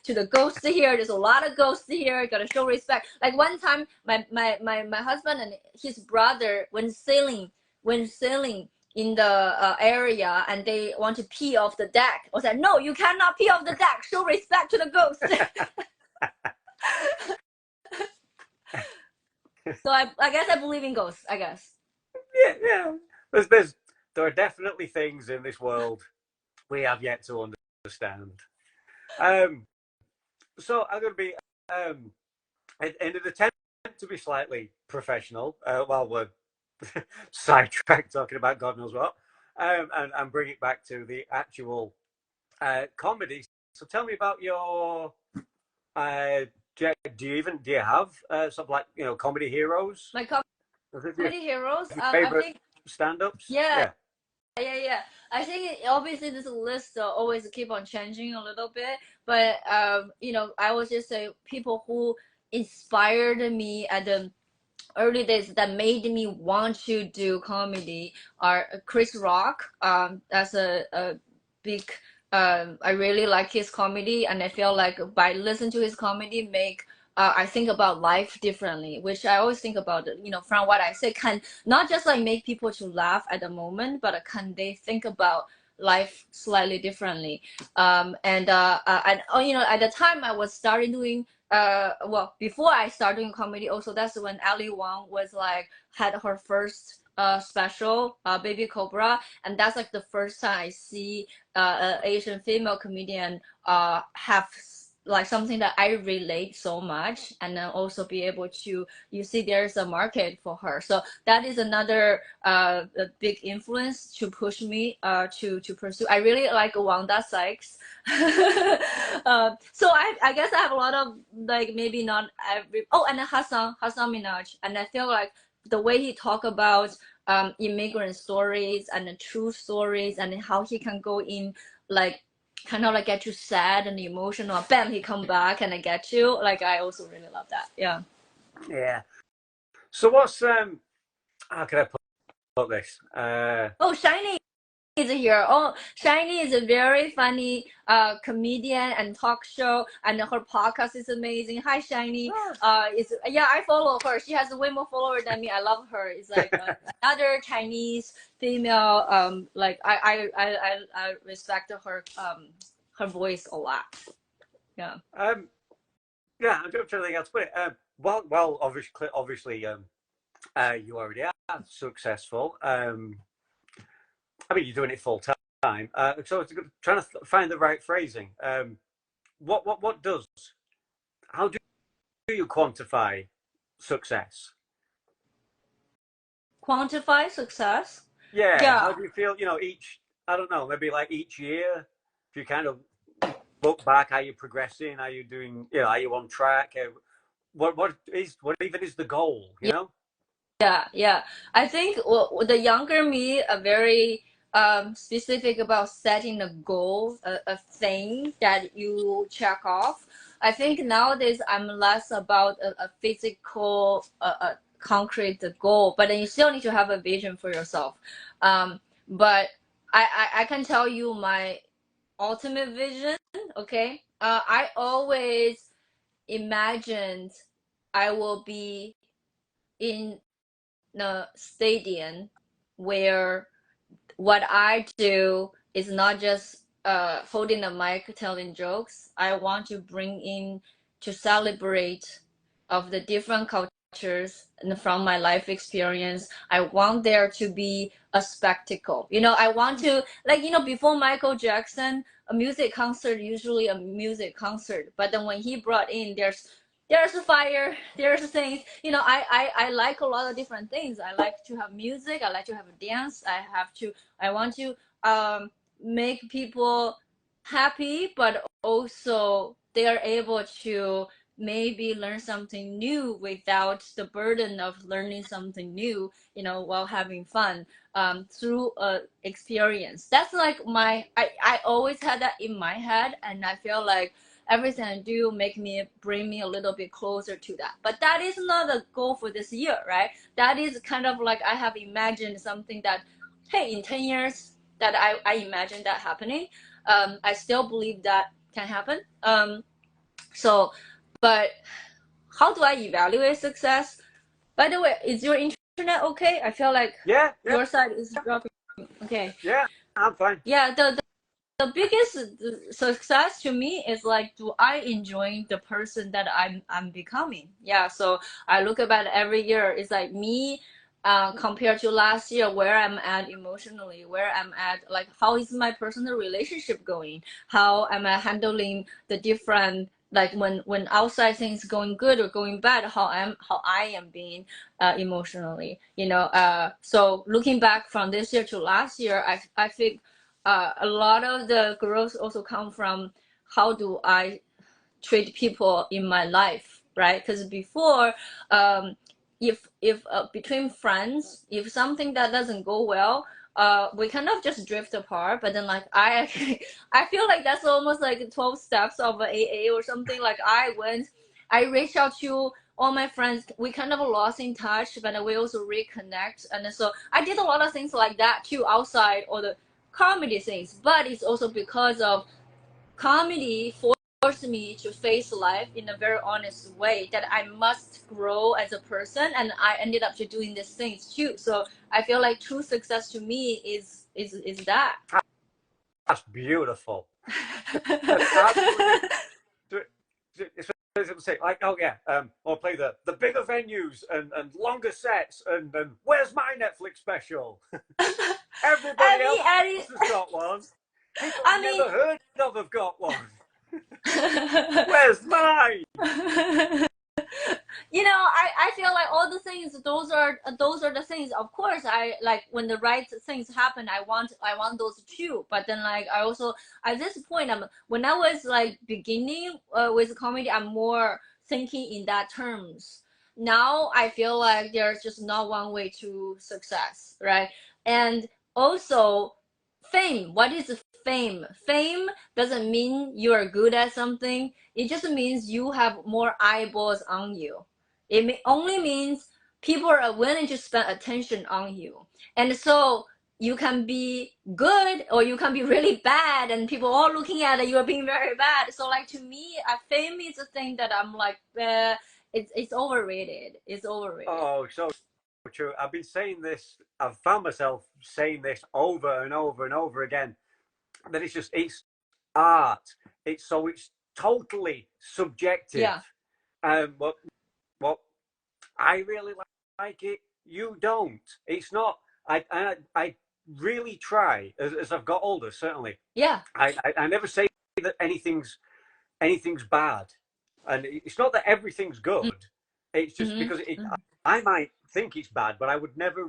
[SPEAKER 1] to the ghosts here. There's a lot of ghosts here. You gotta show respect. Like one time, my husband and his brother went sailing in the area, and they want to pee off the deck. I was like, no, you cannot pee off the deck. Show respect to the ghosts. So I guess I believe in ghosts. I guess.
[SPEAKER 2] Yeah, yeah. There are definitely things in this world we have yet to understand. Um, so I'm going to be in an attempt to be slightly professional while we're sidetracked talking about God knows what, and bring it back to the actual comedy. So tell me about your. Do you have sort of like comedy heroes?
[SPEAKER 1] My
[SPEAKER 2] Is it
[SPEAKER 1] comedy heroes.
[SPEAKER 2] your
[SPEAKER 1] I
[SPEAKER 2] favorite
[SPEAKER 1] think
[SPEAKER 2] stand-ups?
[SPEAKER 1] yeah,
[SPEAKER 2] Yeah.
[SPEAKER 1] yeah. I think obviously this list always keep on changing a little bit, but I would just say people who inspired me at the early days that made me want to do comedy are Chris Rock. That's a big. I really like his comedy, and I feel like by listening to his comedy, make I think about life differently, which I always think about. From what I say, can not just like make people to laugh at the moment, but can they think about life slightly differently? At the time I was starting doing well, before I started doing comedy also, that's when Ali Wong was like had her first special, Baby Cobra, and that's like the first time I see an Asian female comedian have like something that I relate so much, and then also be able to, you see there's a market for her. So that is another a big influence to push me to pursue. I really like Wanda Sykes. So I guess I have a lot of like, maybe not every, oh, and then Hassan Minaj, and I feel like the way he talk about immigrant stories and the true stories, and how he can go in like kind of like get you sad and emotional, bam, he come back and I get you, like I also really love that. Yeah.
[SPEAKER 2] Yeah. So what's how can I put this?
[SPEAKER 1] Oh, Shiny is here. Oh, Shiny is a very funny comedian and talk show, and her podcast is amazing. Hi, Shiny. Is Yeah, I follow her. She has way more followers than me. I love her. It's like another Chinese female. Like I respect her voice a lot. Yeah.
[SPEAKER 2] Yeah, I'm trying to think how to put it. Well, obviously, you already are successful. I mean, you're doing it full time. So it's trying to find the right phrasing. What does? How do you quantify success?
[SPEAKER 1] Quantify success.
[SPEAKER 2] Yeah. How
[SPEAKER 1] Yeah.
[SPEAKER 2] do you feel? I don't know. Maybe like each year, if you kind of look back, how you're progressing, how you doing? Are you on track? What even is the goal?
[SPEAKER 1] Yeah. I think the younger me are very specific about setting a goal, a thing that you check off. I think nowadays I'm less about a physical, concrete goal, but then you still need to have a vision for yourself. But I can tell you my ultimate vision. Okay, I always imagined I will be in the stadium where what I do is not just holding a mic telling jokes. I want to bring in to celebrate of the different cultures and from my life experience. I want there to be a spectacle. I want to, like, before Michael Jackson, a music concert, usually a music concert, but then when he brought in, there's fire, there's things. I like a lot of different things. I like to have music, I like to have a dance, I want to make people happy, but also they are able to maybe learn something new without the burden of learning something new, while having fun through experience. That's like I always had that in my head, and I feel like everything I do bring me a little bit closer to that. But that is not a goal for this year, right? That is kind of like I have imagined something that, hey, in 10 years that I imagine that happening. I still believe that can happen. So, but how do I evaluate success? By the way, is your internet okay? I feel like
[SPEAKER 2] Yeah.
[SPEAKER 1] your side is dropping. Okay.
[SPEAKER 2] Yeah. I'm fine.
[SPEAKER 1] Yeah, the biggest success to me is like, do I enjoy the person that I'm becoming? Yeah, so I look about every year. It's like me compared to last year, where I'm at emotionally, where I'm at, like, how is my personal relationship going, how am I handling the different, like, when outside things going good or going bad, how I am being emotionally, so looking back from this year to last year, I think a lot of the growth also come from how do I treat people in my life, right? Because before, if between friends, if something that doesn't go well, we kind of just drift apart. But then like I actually, I feel like that's almost like 12 steps of a AA or something. Like I reached out to all my friends. We kind of lost in touch, but we also reconnect. And so I did a lot of things like that too outside or the comedy things. But it's also because of comedy forced me to face life in a very honest way, that I must grow as a person, and I ended up to doing these things too. So I feel like true success to me is that.
[SPEAKER 2] That's beautiful. That's absolutely. Say like, oh yeah, I'll play the bigger venues and longer sets and where's my Netflix special? Everybody else
[SPEAKER 1] Eddie,
[SPEAKER 2] has got one. People
[SPEAKER 1] I
[SPEAKER 2] I've
[SPEAKER 1] mean,
[SPEAKER 2] never heard of have got one. Where's mine?
[SPEAKER 1] you know, I feel like all the things, those are the things. Of course, I like when the right things happen. I want those too. But then like I also at this point, when I was like beginning with comedy, I'm more thinking in that terms. Now I feel like there's just not one way to success, right? And also fame. What is fame? Fame doesn't mean you are good at something. It just means you have more eyeballs on you. It only means people are willing to spend attention on you. And so you can be good or you can be really bad, and people are looking at it, you are being very bad. So like to me, fame is a thing that I'm like, it's overrated. It's overrated.
[SPEAKER 2] Oh, so true. I've been saying this. I've found myself saying this over and over and over again. That it's art. It's totally subjective.
[SPEAKER 1] Yeah.
[SPEAKER 2] What I really like it. You don't. It's not. I really try as I've got older. Certainly,
[SPEAKER 1] Yeah.
[SPEAKER 2] I never say that anything's bad, and it's not that everything's good. It's just
[SPEAKER 1] Mm-hmm.
[SPEAKER 2] because I might think it's bad, but I would never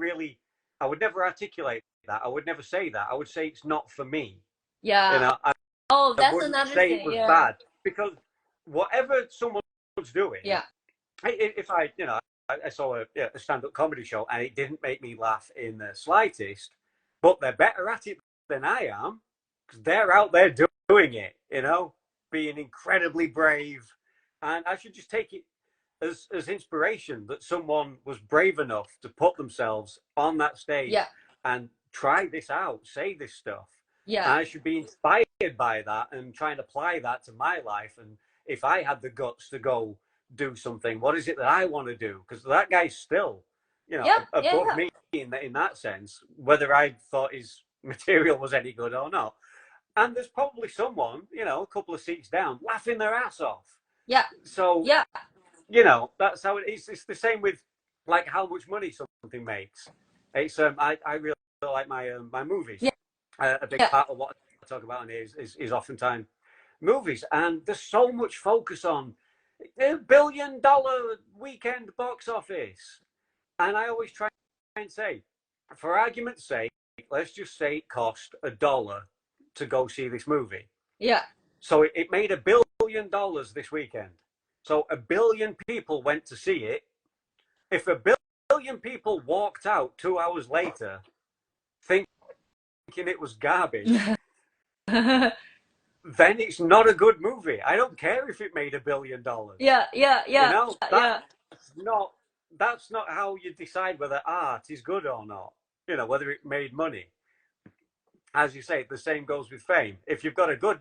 [SPEAKER 2] articulate that. I would never say that. I would say it's not for me. You
[SPEAKER 1] Yeah.
[SPEAKER 2] know,
[SPEAKER 1] Oh,
[SPEAKER 2] I
[SPEAKER 1] that's
[SPEAKER 2] wouldn't
[SPEAKER 1] another
[SPEAKER 2] say it
[SPEAKER 1] thing.
[SPEAKER 2] was
[SPEAKER 1] Yeah.
[SPEAKER 2] bad because whatever someone's doing,
[SPEAKER 1] Yeah.
[SPEAKER 2] if I, I saw a stand-up comedy show and it didn't make me laugh in the slightest, but they're better at it than I am because they're out there doing it, being incredibly brave, and I should just take it as inspiration that someone was brave enough to put themselves on that stage
[SPEAKER 1] Yeah.
[SPEAKER 2] and try this out, say this stuff.
[SPEAKER 1] Yeah.
[SPEAKER 2] And I should be inspired by that and try and apply that to my life. And if I had the guts to go do something, what is it that I want to do? Because that guy's still,
[SPEAKER 1] Yeah. Yeah.
[SPEAKER 2] above
[SPEAKER 1] Yeah.
[SPEAKER 2] me in that sense, whether I thought his material was any good or not. And there's probably someone, a couple of seats down, laughing their ass off.
[SPEAKER 1] Yeah.
[SPEAKER 2] So,
[SPEAKER 1] Yeah.
[SPEAKER 2] that's how it is. It's the same with like how much money something makes. It's I really like my movies.
[SPEAKER 1] Yeah.
[SPEAKER 2] A big
[SPEAKER 1] Yeah.
[SPEAKER 2] part of what I talk about in here is oftentimes movies, and there's so much focus on $1 billion weekend box office, and I always try and say, for argument's sake, let's just say it cost $1 to go see this movie.
[SPEAKER 1] Yeah.
[SPEAKER 2] So it made $1 billion this weekend. So 1 billion people went to see it. If 1 billion people walked out 2 hours later thinking it was garbage, then it's not a good movie. I don't care if it made $1 billion.
[SPEAKER 1] Yeah. Yeah.
[SPEAKER 2] You
[SPEAKER 1] Yeah.
[SPEAKER 2] know,
[SPEAKER 1] Yeah.
[SPEAKER 2] not that's not how you decide whether art is good or not. Whether it made money. As you say, the same goes with fame. If you've got a good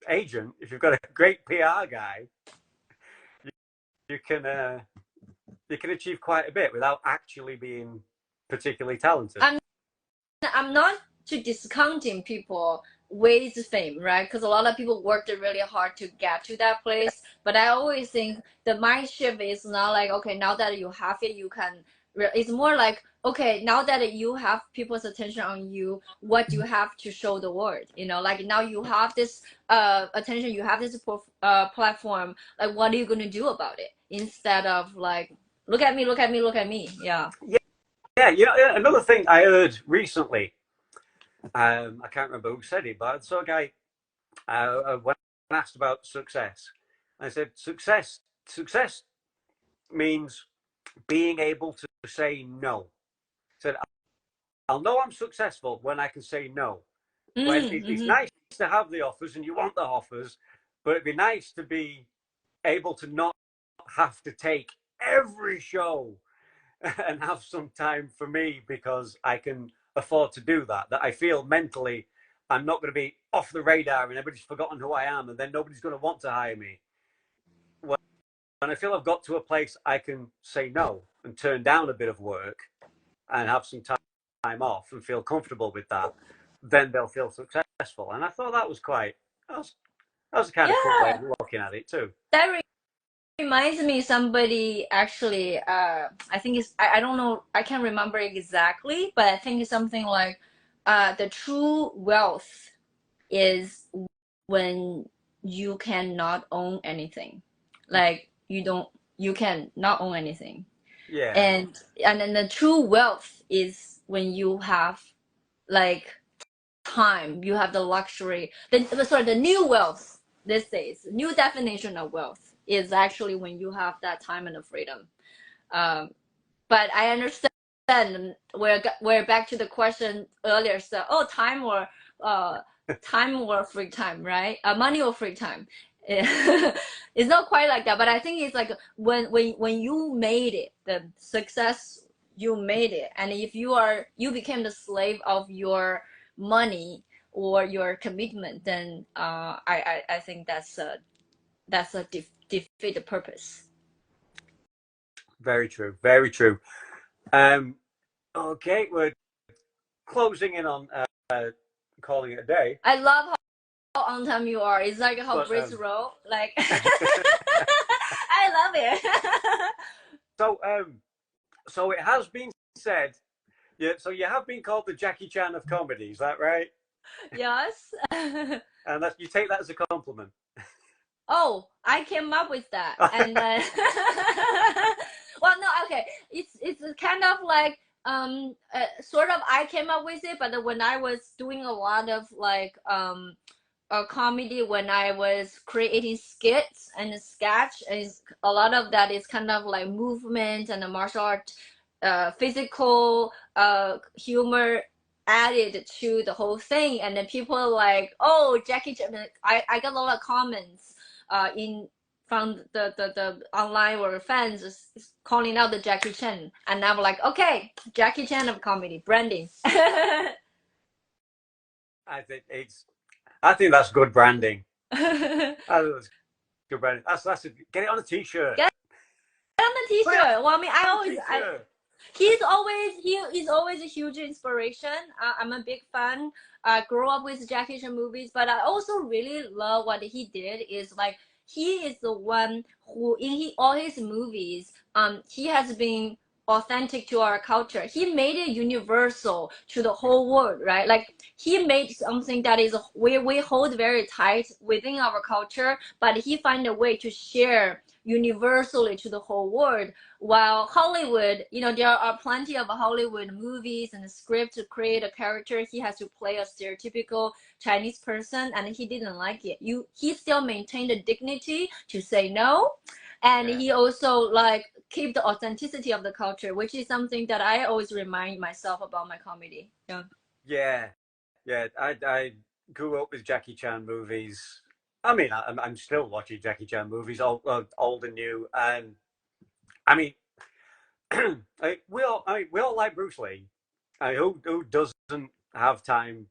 [SPEAKER 2] agent, if you've got a great PR guy, you can you can achieve quite a bit without actually being particularly talented.
[SPEAKER 1] I'm not to discounting people with fame, right? Because a lot of people worked really hard to get to that place. But I always think the mind shift is not like, okay, now that you have it, you can. It's more like, okay, now that you have people's attention on you, what do you have to show the world? Like now you have this attention, you have this platform. Like, what are you gonna do about it? Instead of like, look at me, look at me, look at me. Yeah.
[SPEAKER 2] Yeah. Another thing I heard recently. I can't remember who said it, but I saw a guy when asked about success. I said, success means being able to say no. I said, I'll know I'm successful when I can say no. When it's
[SPEAKER 1] Mm-hmm.
[SPEAKER 2] nice to have the offers and you want the offers, but it'd be nice to be able to not have to take every show and have some time for me because I can afford to do that. That I feel mentally I'm not going to be off the radar and everybody's forgotten who I am, and then nobody's going to want to hire me. When I feel I've got to a place I can say no and turn down a bit of work and have some time off and feel comfortable with that, then they'll feel successful. And I thought that was that was a kind of cool way
[SPEAKER 1] Yeah,
[SPEAKER 2] of looking at it too.
[SPEAKER 1] that reminds me somebody actually I think it's I don't know, I can't remember exactly, but I think it's something like the true wealth is when you cannot own anything. Like you can not own anything.
[SPEAKER 2] Yeah,
[SPEAKER 1] And then the true wealth is when you have like time, you have the luxury. The new wealth these days, new definition of wealth is actually when you have that time and the freedom. Um, but I understand we're back to the question earlier. So, oh, uh, time or free time, right? Money or free time. It's not quite like that, but I think it's like when you made it, the success you made it, and if you became the slave of your money or your commitment, then I think that's a defeat the purpose.
[SPEAKER 2] very true, very true. Um, okay, we're closing in on calling it a day.
[SPEAKER 1] I love how on time you are. It's like how
[SPEAKER 2] But
[SPEAKER 1] Brits roll. Like I love it.
[SPEAKER 2] so so it has been said. Yeah, so you have been called the Jackie Chan of comedy. Is that right?
[SPEAKER 1] Yes.
[SPEAKER 2] And that you take that as a compliment.
[SPEAKER 1] Oh, I came up with that, and well, no, okay, it's kind of like sort of I came up with it, but when I was doing a lot of like a comedy, when I was creating skits and sketch, is a lot of that is kind of like movement and the martial art, physical humor added to the whole thing, and then people are like, oh, Jackie Chan. I got a lot of comments in from the online or fans calling out the Jackie Chan, and I'm like, okay, Jackie Chan of comedy branding.
[SPEAKER 2] I think it's. I think that's good branding. I think that's good branding. That's a, get it on a t-shirt.
[SPEAKER 1] Get on the
[SPEAKER 2] Put it
[SPEAKER 1] t-shirt. Well, I mean,
[SPEAKER 2] on a t-shirt.
[SPEAKER 1] he is always a huge inspiration. I'm a big fan. I grew up with Jackie Chan movies, but I also really love what he did. Is like he is the one who in all his movies, he has been authentic to our culture. He made it universal to the whole world, right? Like he made something that is we hold very tight within our culture, but he find a way to share universally to the whole world. While Hollywood, there are plenty of Hollywood movies and script to create a character. He has to play a stereotypical Chinese person, and he didn't like it. He still maintained the dignity to say no, and
[SPEAKER 2] Yeah.
[SPEAKER 1] he also like keep the authenticity of the culture, which is something that I always remind myself about my comedy. Yeah.
[SPEAKER 2] Yeah. Yeah. I grew up with Jackie Chan movies. I mean, I'm still watching Jackie Chan movies, old and new, and I mean, we all like Bruce Lee. Who doesn't have time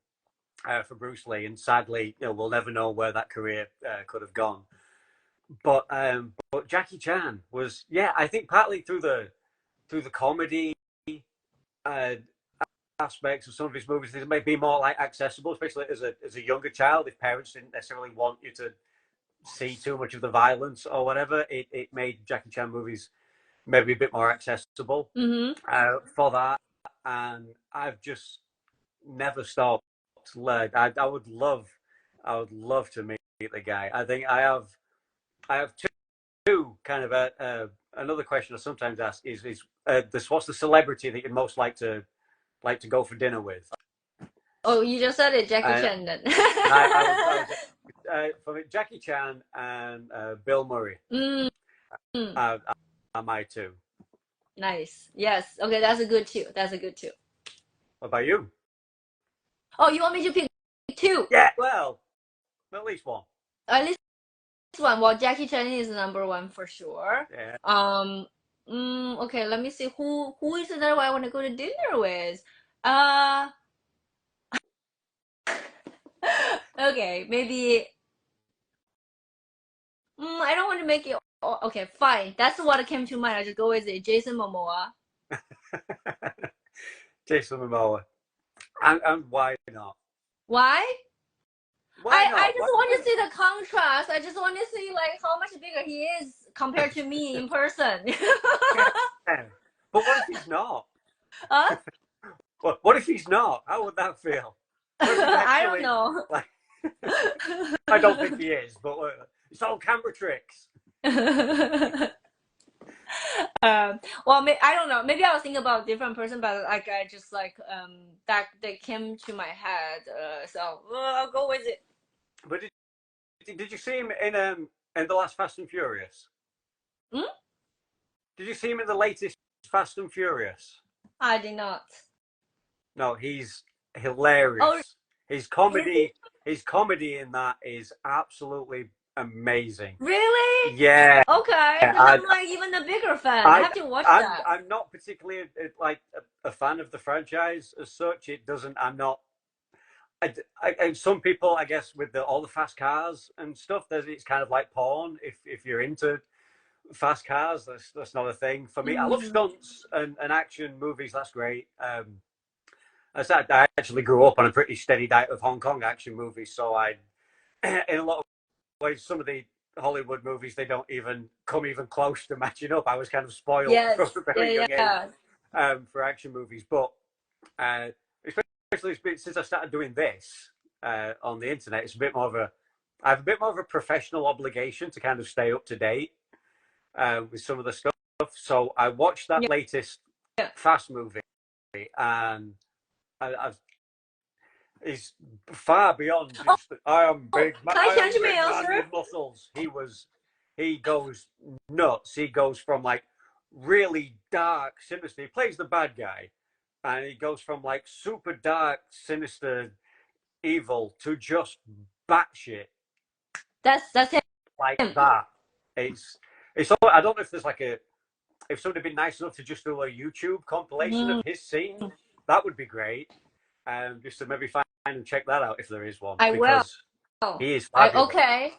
[SPEAKER 2] for Bruce Lee? And sadly, we'll never know where that career could have gone. But Jackie Chan was, yeah, I think partly through the comedy uh, aspects of some of his movies, they may be more like accessible, especially as a younger child. If parents didn't necessarily want you to see too much of the violence or whatever, it made Jackie Chan movies maybe a bit more accessible
[SPEAKER 1] Mm-hmm.
[SPEAKER 2] for that. And I've just never stopped learning. I would love to meet the guy. I think I have two kind of another question I sometimes ask is this: what's the celebrity that you'd most like to go for dinner with?
[SPEAKER 1] Oh, you just said it, Jackie
[SPEAKER 2] And,
[SPEAKER 1] Chan then.
[SPEAKER 2] I would for Jackie Chan and Bill Murray
[SPEAKER 1] Mm,
[SPEAKER 2] are my two.
[SPEAKER 1] nice. Yes. Okay, that's a good too. That's a good too.
[SPEAKER 2] What about you?
[SPEAKER 1] Oh, you want me to pick two?
[SPEAKER 2] Yeah, well, at least one.
[SPEAKER 1] At least one. Well, Jackie Chan is number one for sure.
[SPEAKER 2] Yeah.
[SPEAKER 1] Um, okay, let me see who is another one I want to go to dinner with. Uh, okay, maybe. I don't want to make it. Oh, okay, fine. That's what came to mind. I just go with it. Jason Momoa.
[SPEAKER 2] Jason Momoa. And why not?
[SPEAKER 1] Why?
[SPEAKER 2] Why
[SPEAKER 1] I
[SPEAKER 2] not?
[SPEAKER 1] just want to see the contrast. I just want to see like how much bigger he is compared to me in person.
[SPEAKER 2] Yeah. But what if he's not?
[SPEAKER 1] Huh?
[SPEAKER 2] What if he's not? How would that feel? What if he's
[SPEAKER 1] I don't
[SPEAKER 2] actually
[SPEAKER 1] know.
[SPEAKER 2] like? I don't think he is, but it's all camera tricks.
[SPEAKER 1] Well, I don't know. Maybe I was thinking about a different person, but like I just like that they came to my head. So I'll go with it.
[SPEAKER 2] But did you see him in the last Fast and Furious?
[SPEAKER 1] Hmm?
[SPEAKER 2] Did you see him in the latest Fast and Furious?
[SPEAKER 1] I did not.
[SPEAKER 2] No, he's
[SPEAKER 1] Oh,
[SPEAKER 2] hilarious.
[SPEAKER 1] is he
[SPEAKER 2] His comedy in that is absolutely amazing.
[SPEAKER 1] really?
[SPEAKER 2] Yeah,
[SPEAKER 1] Okay, then
[SPEAKER 2] I,
[SPEAKER 1] I'm like even a bigger fan. I
[SPEAKER 2] I,
[SPEAKER 1] have to watch that.
[SPEAKER 2] I'm not particularly like a fan of the franchise as such. It doesn't. I'm not. And some people, I guess, with all the fast cars and stuff, it's kind of like porn. If you're into fast cars, that's not a thing for me. I love
[SPEAKER 1] Mm-hmm.
[SPEAKER 2] stunts and action movies. That's great. I actually grew up on a pretty steady diet of Hong Kong action movies, so in a lot of ways, some of the Hollywood movies they don't even come even close to matching up. I was kind of spoiled from
[SPEAKER 1] Yes.
[SPEAKER 2] a very
[SPEAKER 1] Yeah.
[SPEAKER 2] young age
[SPEAKER 1] Yeah.
[SPEAKER 2] for action movies, but uh, especially since I started doing this on the internet, it's a bit more of a I have a bit more of a professional obligation to kind of stay up to date with some of the stuff. So I watched that
[SPEAKER 1] Yeah.
[SPEAKER 2] latest
[SPEAKER 1] Yeah.
[SPEAKER 2] Fast movie, and I've is far beyond
[SPEAKER 1] Oh,
[SPEAKER 2] just I am big.
[SPEAKER 1] can I
[SPEAKER 2] I
[SPEAKER 1] change
[SPEAKER 2] am
[SPEAKER 1] my
[SPEAKER 2] big man
[SPEAKER 1] answer?
[SPEAKER 2] with muscles. He goes nuts. He goes from like really dark, sinister. He plays the bad guy, and he goes from like super dark, sinister, evil to just batshit
[SPEAKER 1] That's
[SPEAKER 2] like
[SPEAKER 1] him.
[SPEAKER 2] that. It's it's. I don't know if there's like a if somebody had been nice enough to just do a YouTube compilation
[SPEAKER 1] Mm,
[SPEAKER 2] of his scene, that would be great. Just to maybe find and check that out if there is one,
[SPEAKER 1] I will.
[SPEAKER 2] because he is
[SPEAKER 1] I
[SPEAKER 2] fabulous.
[SPEAKER 1] okay.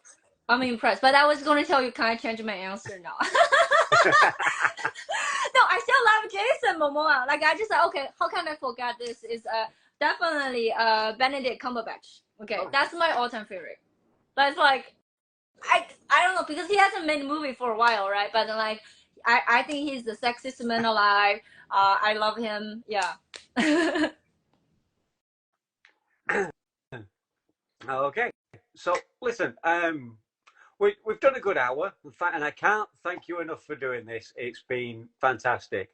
[SPEAKER 1] I'm impressed, but I was going to tell you, can I change my answer now? No, I still love Jason Momoa. Like I just said, okay, how can I forget this? Is definitely Benedict Cumberbatch. Okay,
[SPEAKER 2] Oh,
[SPEAKER 1] that's my all-time favorite. That's like I don't know because he hasn't made a movie for a while, right? But like I think he's the sexiest man alive. I love him. Yeah.
[SPEAKER 2] okay. So listen, we've done a good hour, and I can't thank you enough for doing this. It's been fantastic.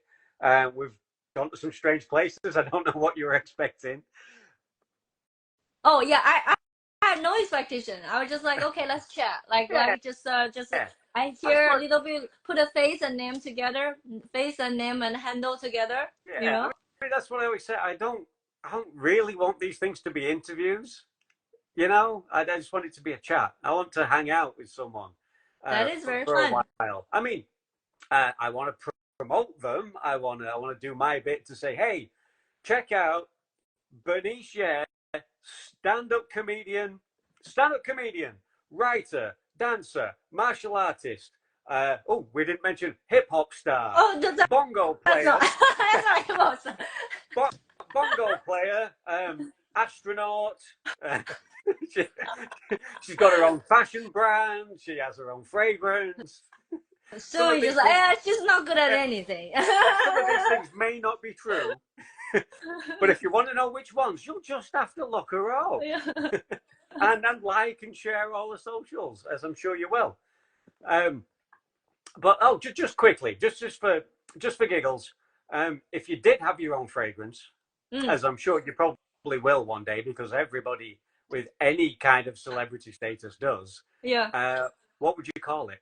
[SPEAKER 2] We've gone to some strange places. I don't know what you were expecting.
[SPEAKER 1] Oh yeah, I had no expectation. I was just like, okay, let's chat.
[SPEAKER 2] Yeah,
[SPEAKER 1] Just
[SPEAKER 2] yeah.
[SPEAKER 1] I
[SPEAKER 2] That's
[SPEAKER 1] hear a
[SPEAKER 2] what.
[SPEAKER 1] little bit, put a face and name together, face and name and handle together. You
[SPEAKER 2] Yeah, I
[SPEAKER 1] know,
[SPEAKER 2] mean that's what I always say. I don't really want these things to be interviews. You know, I just want it to be a chat. I want to hang out with someone
[SPEAKER 1] that is very
[SPEAKER 2] for a
[SPEAKER 1] fun.
[SPEAKER 2] while. I mean, I want to promote them. I want to do my bit to say, hey, check out Bernice Ye, stand up comedian, writer, dancer, martial artist. We didn't mention hip hop star,
[SPEAKER 1] Oh,
[SPEAKER 2] bongo
[SPEAKER 1] that's not
[SPEAKER 2] player,
[SPEAKER 1] that's not emotion.
[SPEAKER 2] bongo player, astronaut. Uh, she, has got her own fashion brand. She has her own fragrance. Some
[SPEAKER 1] So
[SPEAKER 2] of
[SPEAKER 1] you
[SPEAKER 2] these
[SPEAKER 1] just like,
[SPEAKER 2] things,
[SPEAKER 1] she's not good at anything.
[SPEAKER 2] some of these things may not be true, but if you want to know which ones, you'll just have to look her up and like and share all the socials, as I'm sure you will. Um, but just quickly, just for giggles, if you did have your own fragrance,
[SPEAKER 1] Mm,
[SPEAKER 2] as I'm sure you probably will one day, because everybody with any kind of celebrity status does,
[SPEAKER 1] yeah.
[SPEAKER 2] uh, what would you call it?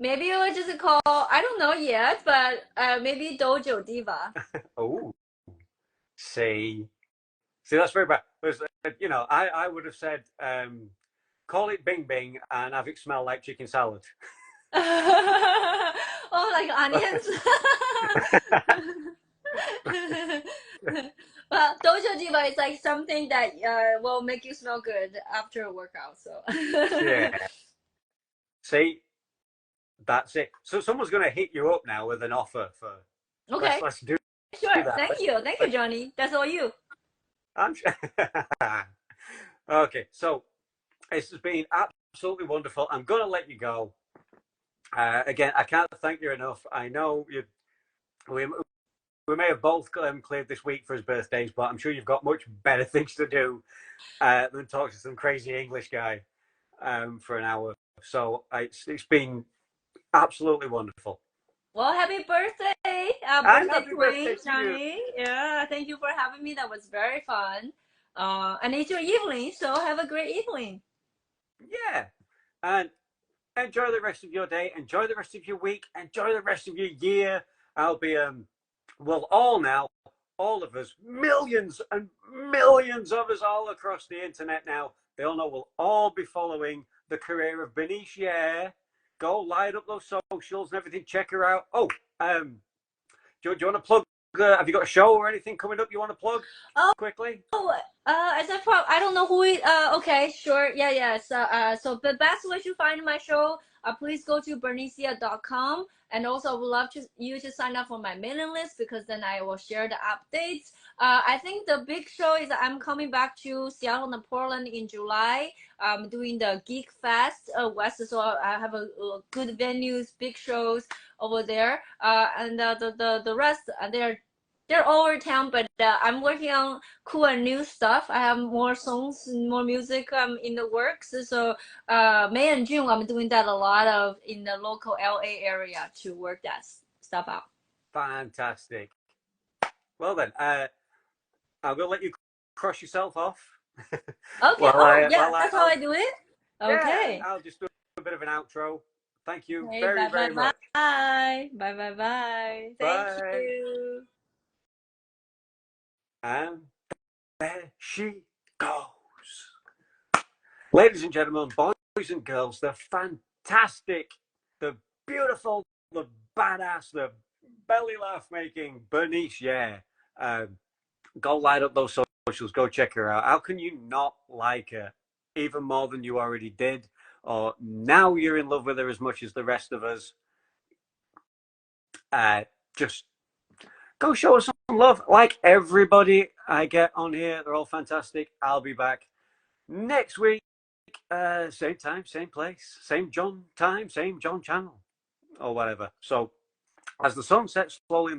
[SPEAKER 1] Maybe it was just call. I don't know yet, but maybe Dojo Diva.
[SPEAKER 2] Oh. See, that's very bad. You know, I would have said, call it Bing Bing and have it smell like chicken salad.
[SPEAKER 1] Oh, like onions. Well, dojo diva is like something that will make you smell good after a workout. So.
[SPEAKER 2] Yeah. See, that's it. So someone's going to hit you up now with an offer for.
[SPEAKER 1] Okay,
[SPEAKER 2] Let's do
[SPEAKER 1] sure.
[SPEAKER 2] that.
[SPEAKER 1] Thank you, Johnny. That's all you.
[SPEAKER 2] I'm okay. So this has been absolutely wonderful. I'm going to let you go. Again, I can't thank you enough. I know you. We may have both cleared this week for his birthdays, but I'm sure you've got much better things to do than talk to some crazy English guy for an hour. So it's been absolutely wonderful.
[SPEAKER 1] Well, happy birthday,
[SPEAKER 2] And
[SPEAKER 1] birthday
[SPEAKER 2] happy birthday
[SPEAKER 1] twin,
[SPEAKER 2] to you.
[SPEAKER 1] Johnny. Yeah, thank you for having me. That was very fun. And it's your evening, so have a great evening.
[SPEAKER 2] Yeah. And enjoy the rest of your day. Enjoy the rest of your week. Enjoy the rest of your year. I'll be, well, all of us, millions and millions of us all across the internet now, they all know we'll all be following the career of Bernice Ye. Go light up those socials and everything. Check her out. Oh, do you want to plug? Have you got a show or anything coming up you want to plug
[SPEAKER 1] Oh,
[SPEAKER 2] quickly?
[SPEAKER 1] as a pro, I don't know who it. Okay, sure, yeah. So the best way to find my show, please go to bernicea.com, and also I would love you to sign up for my mailing list because then I will share the updates. I think the big show is I'm coming back to Seattle and Portland in July. I'm doing the Geek Fest West, so I have a good venues, big shows over there. And the rest they're over town, but I'm working on cool and new stuff. I have more songs, more music in the works. So May and June, I'm doing that a lot of in the local LA area to work that stuff out.
[SPEAKER 2] Fantastic. Well then, I'm gonna let you cross yourself off.
[SPEAKER 1] Okay.
[SPEAKER 2] Well,
[SPEAKER 1] Oh yeah, that's how
[SPEAKER 2] I'll
[SPEAKER 1] I do it.
[SPEAKER 2] yeah,
[SPEAKER 1] Okay.
[SPEAKER 2] I'll just do a bit of an outro. Thank you
[SPEAKER 1] Okay.
[SPEAKER 2] very
[SPEAKER 1] Bye bye
[SPEAKER 2] very much.
[SPEAKER 1] bye. Bye bye bye. Thank
[SPEAKER 2] Bye.
[SPEAKER 1] you.
[SPEAKER 2] And there she goes. Ladies and gentlemen, boys and girls, the fantastic, the beautiful, the badass, the belly laugh making Bernice Ye. Go light up those socials. Go check her out. How can you not like her even more than you already did? Or now you're in love with her as much as the rest of us? Just go show us some love. Like everybody I get on here, they're all fantastic. I'll be back next week. Same time, same place, same John time, same John channel, or whatever. So, as the sun sets slowly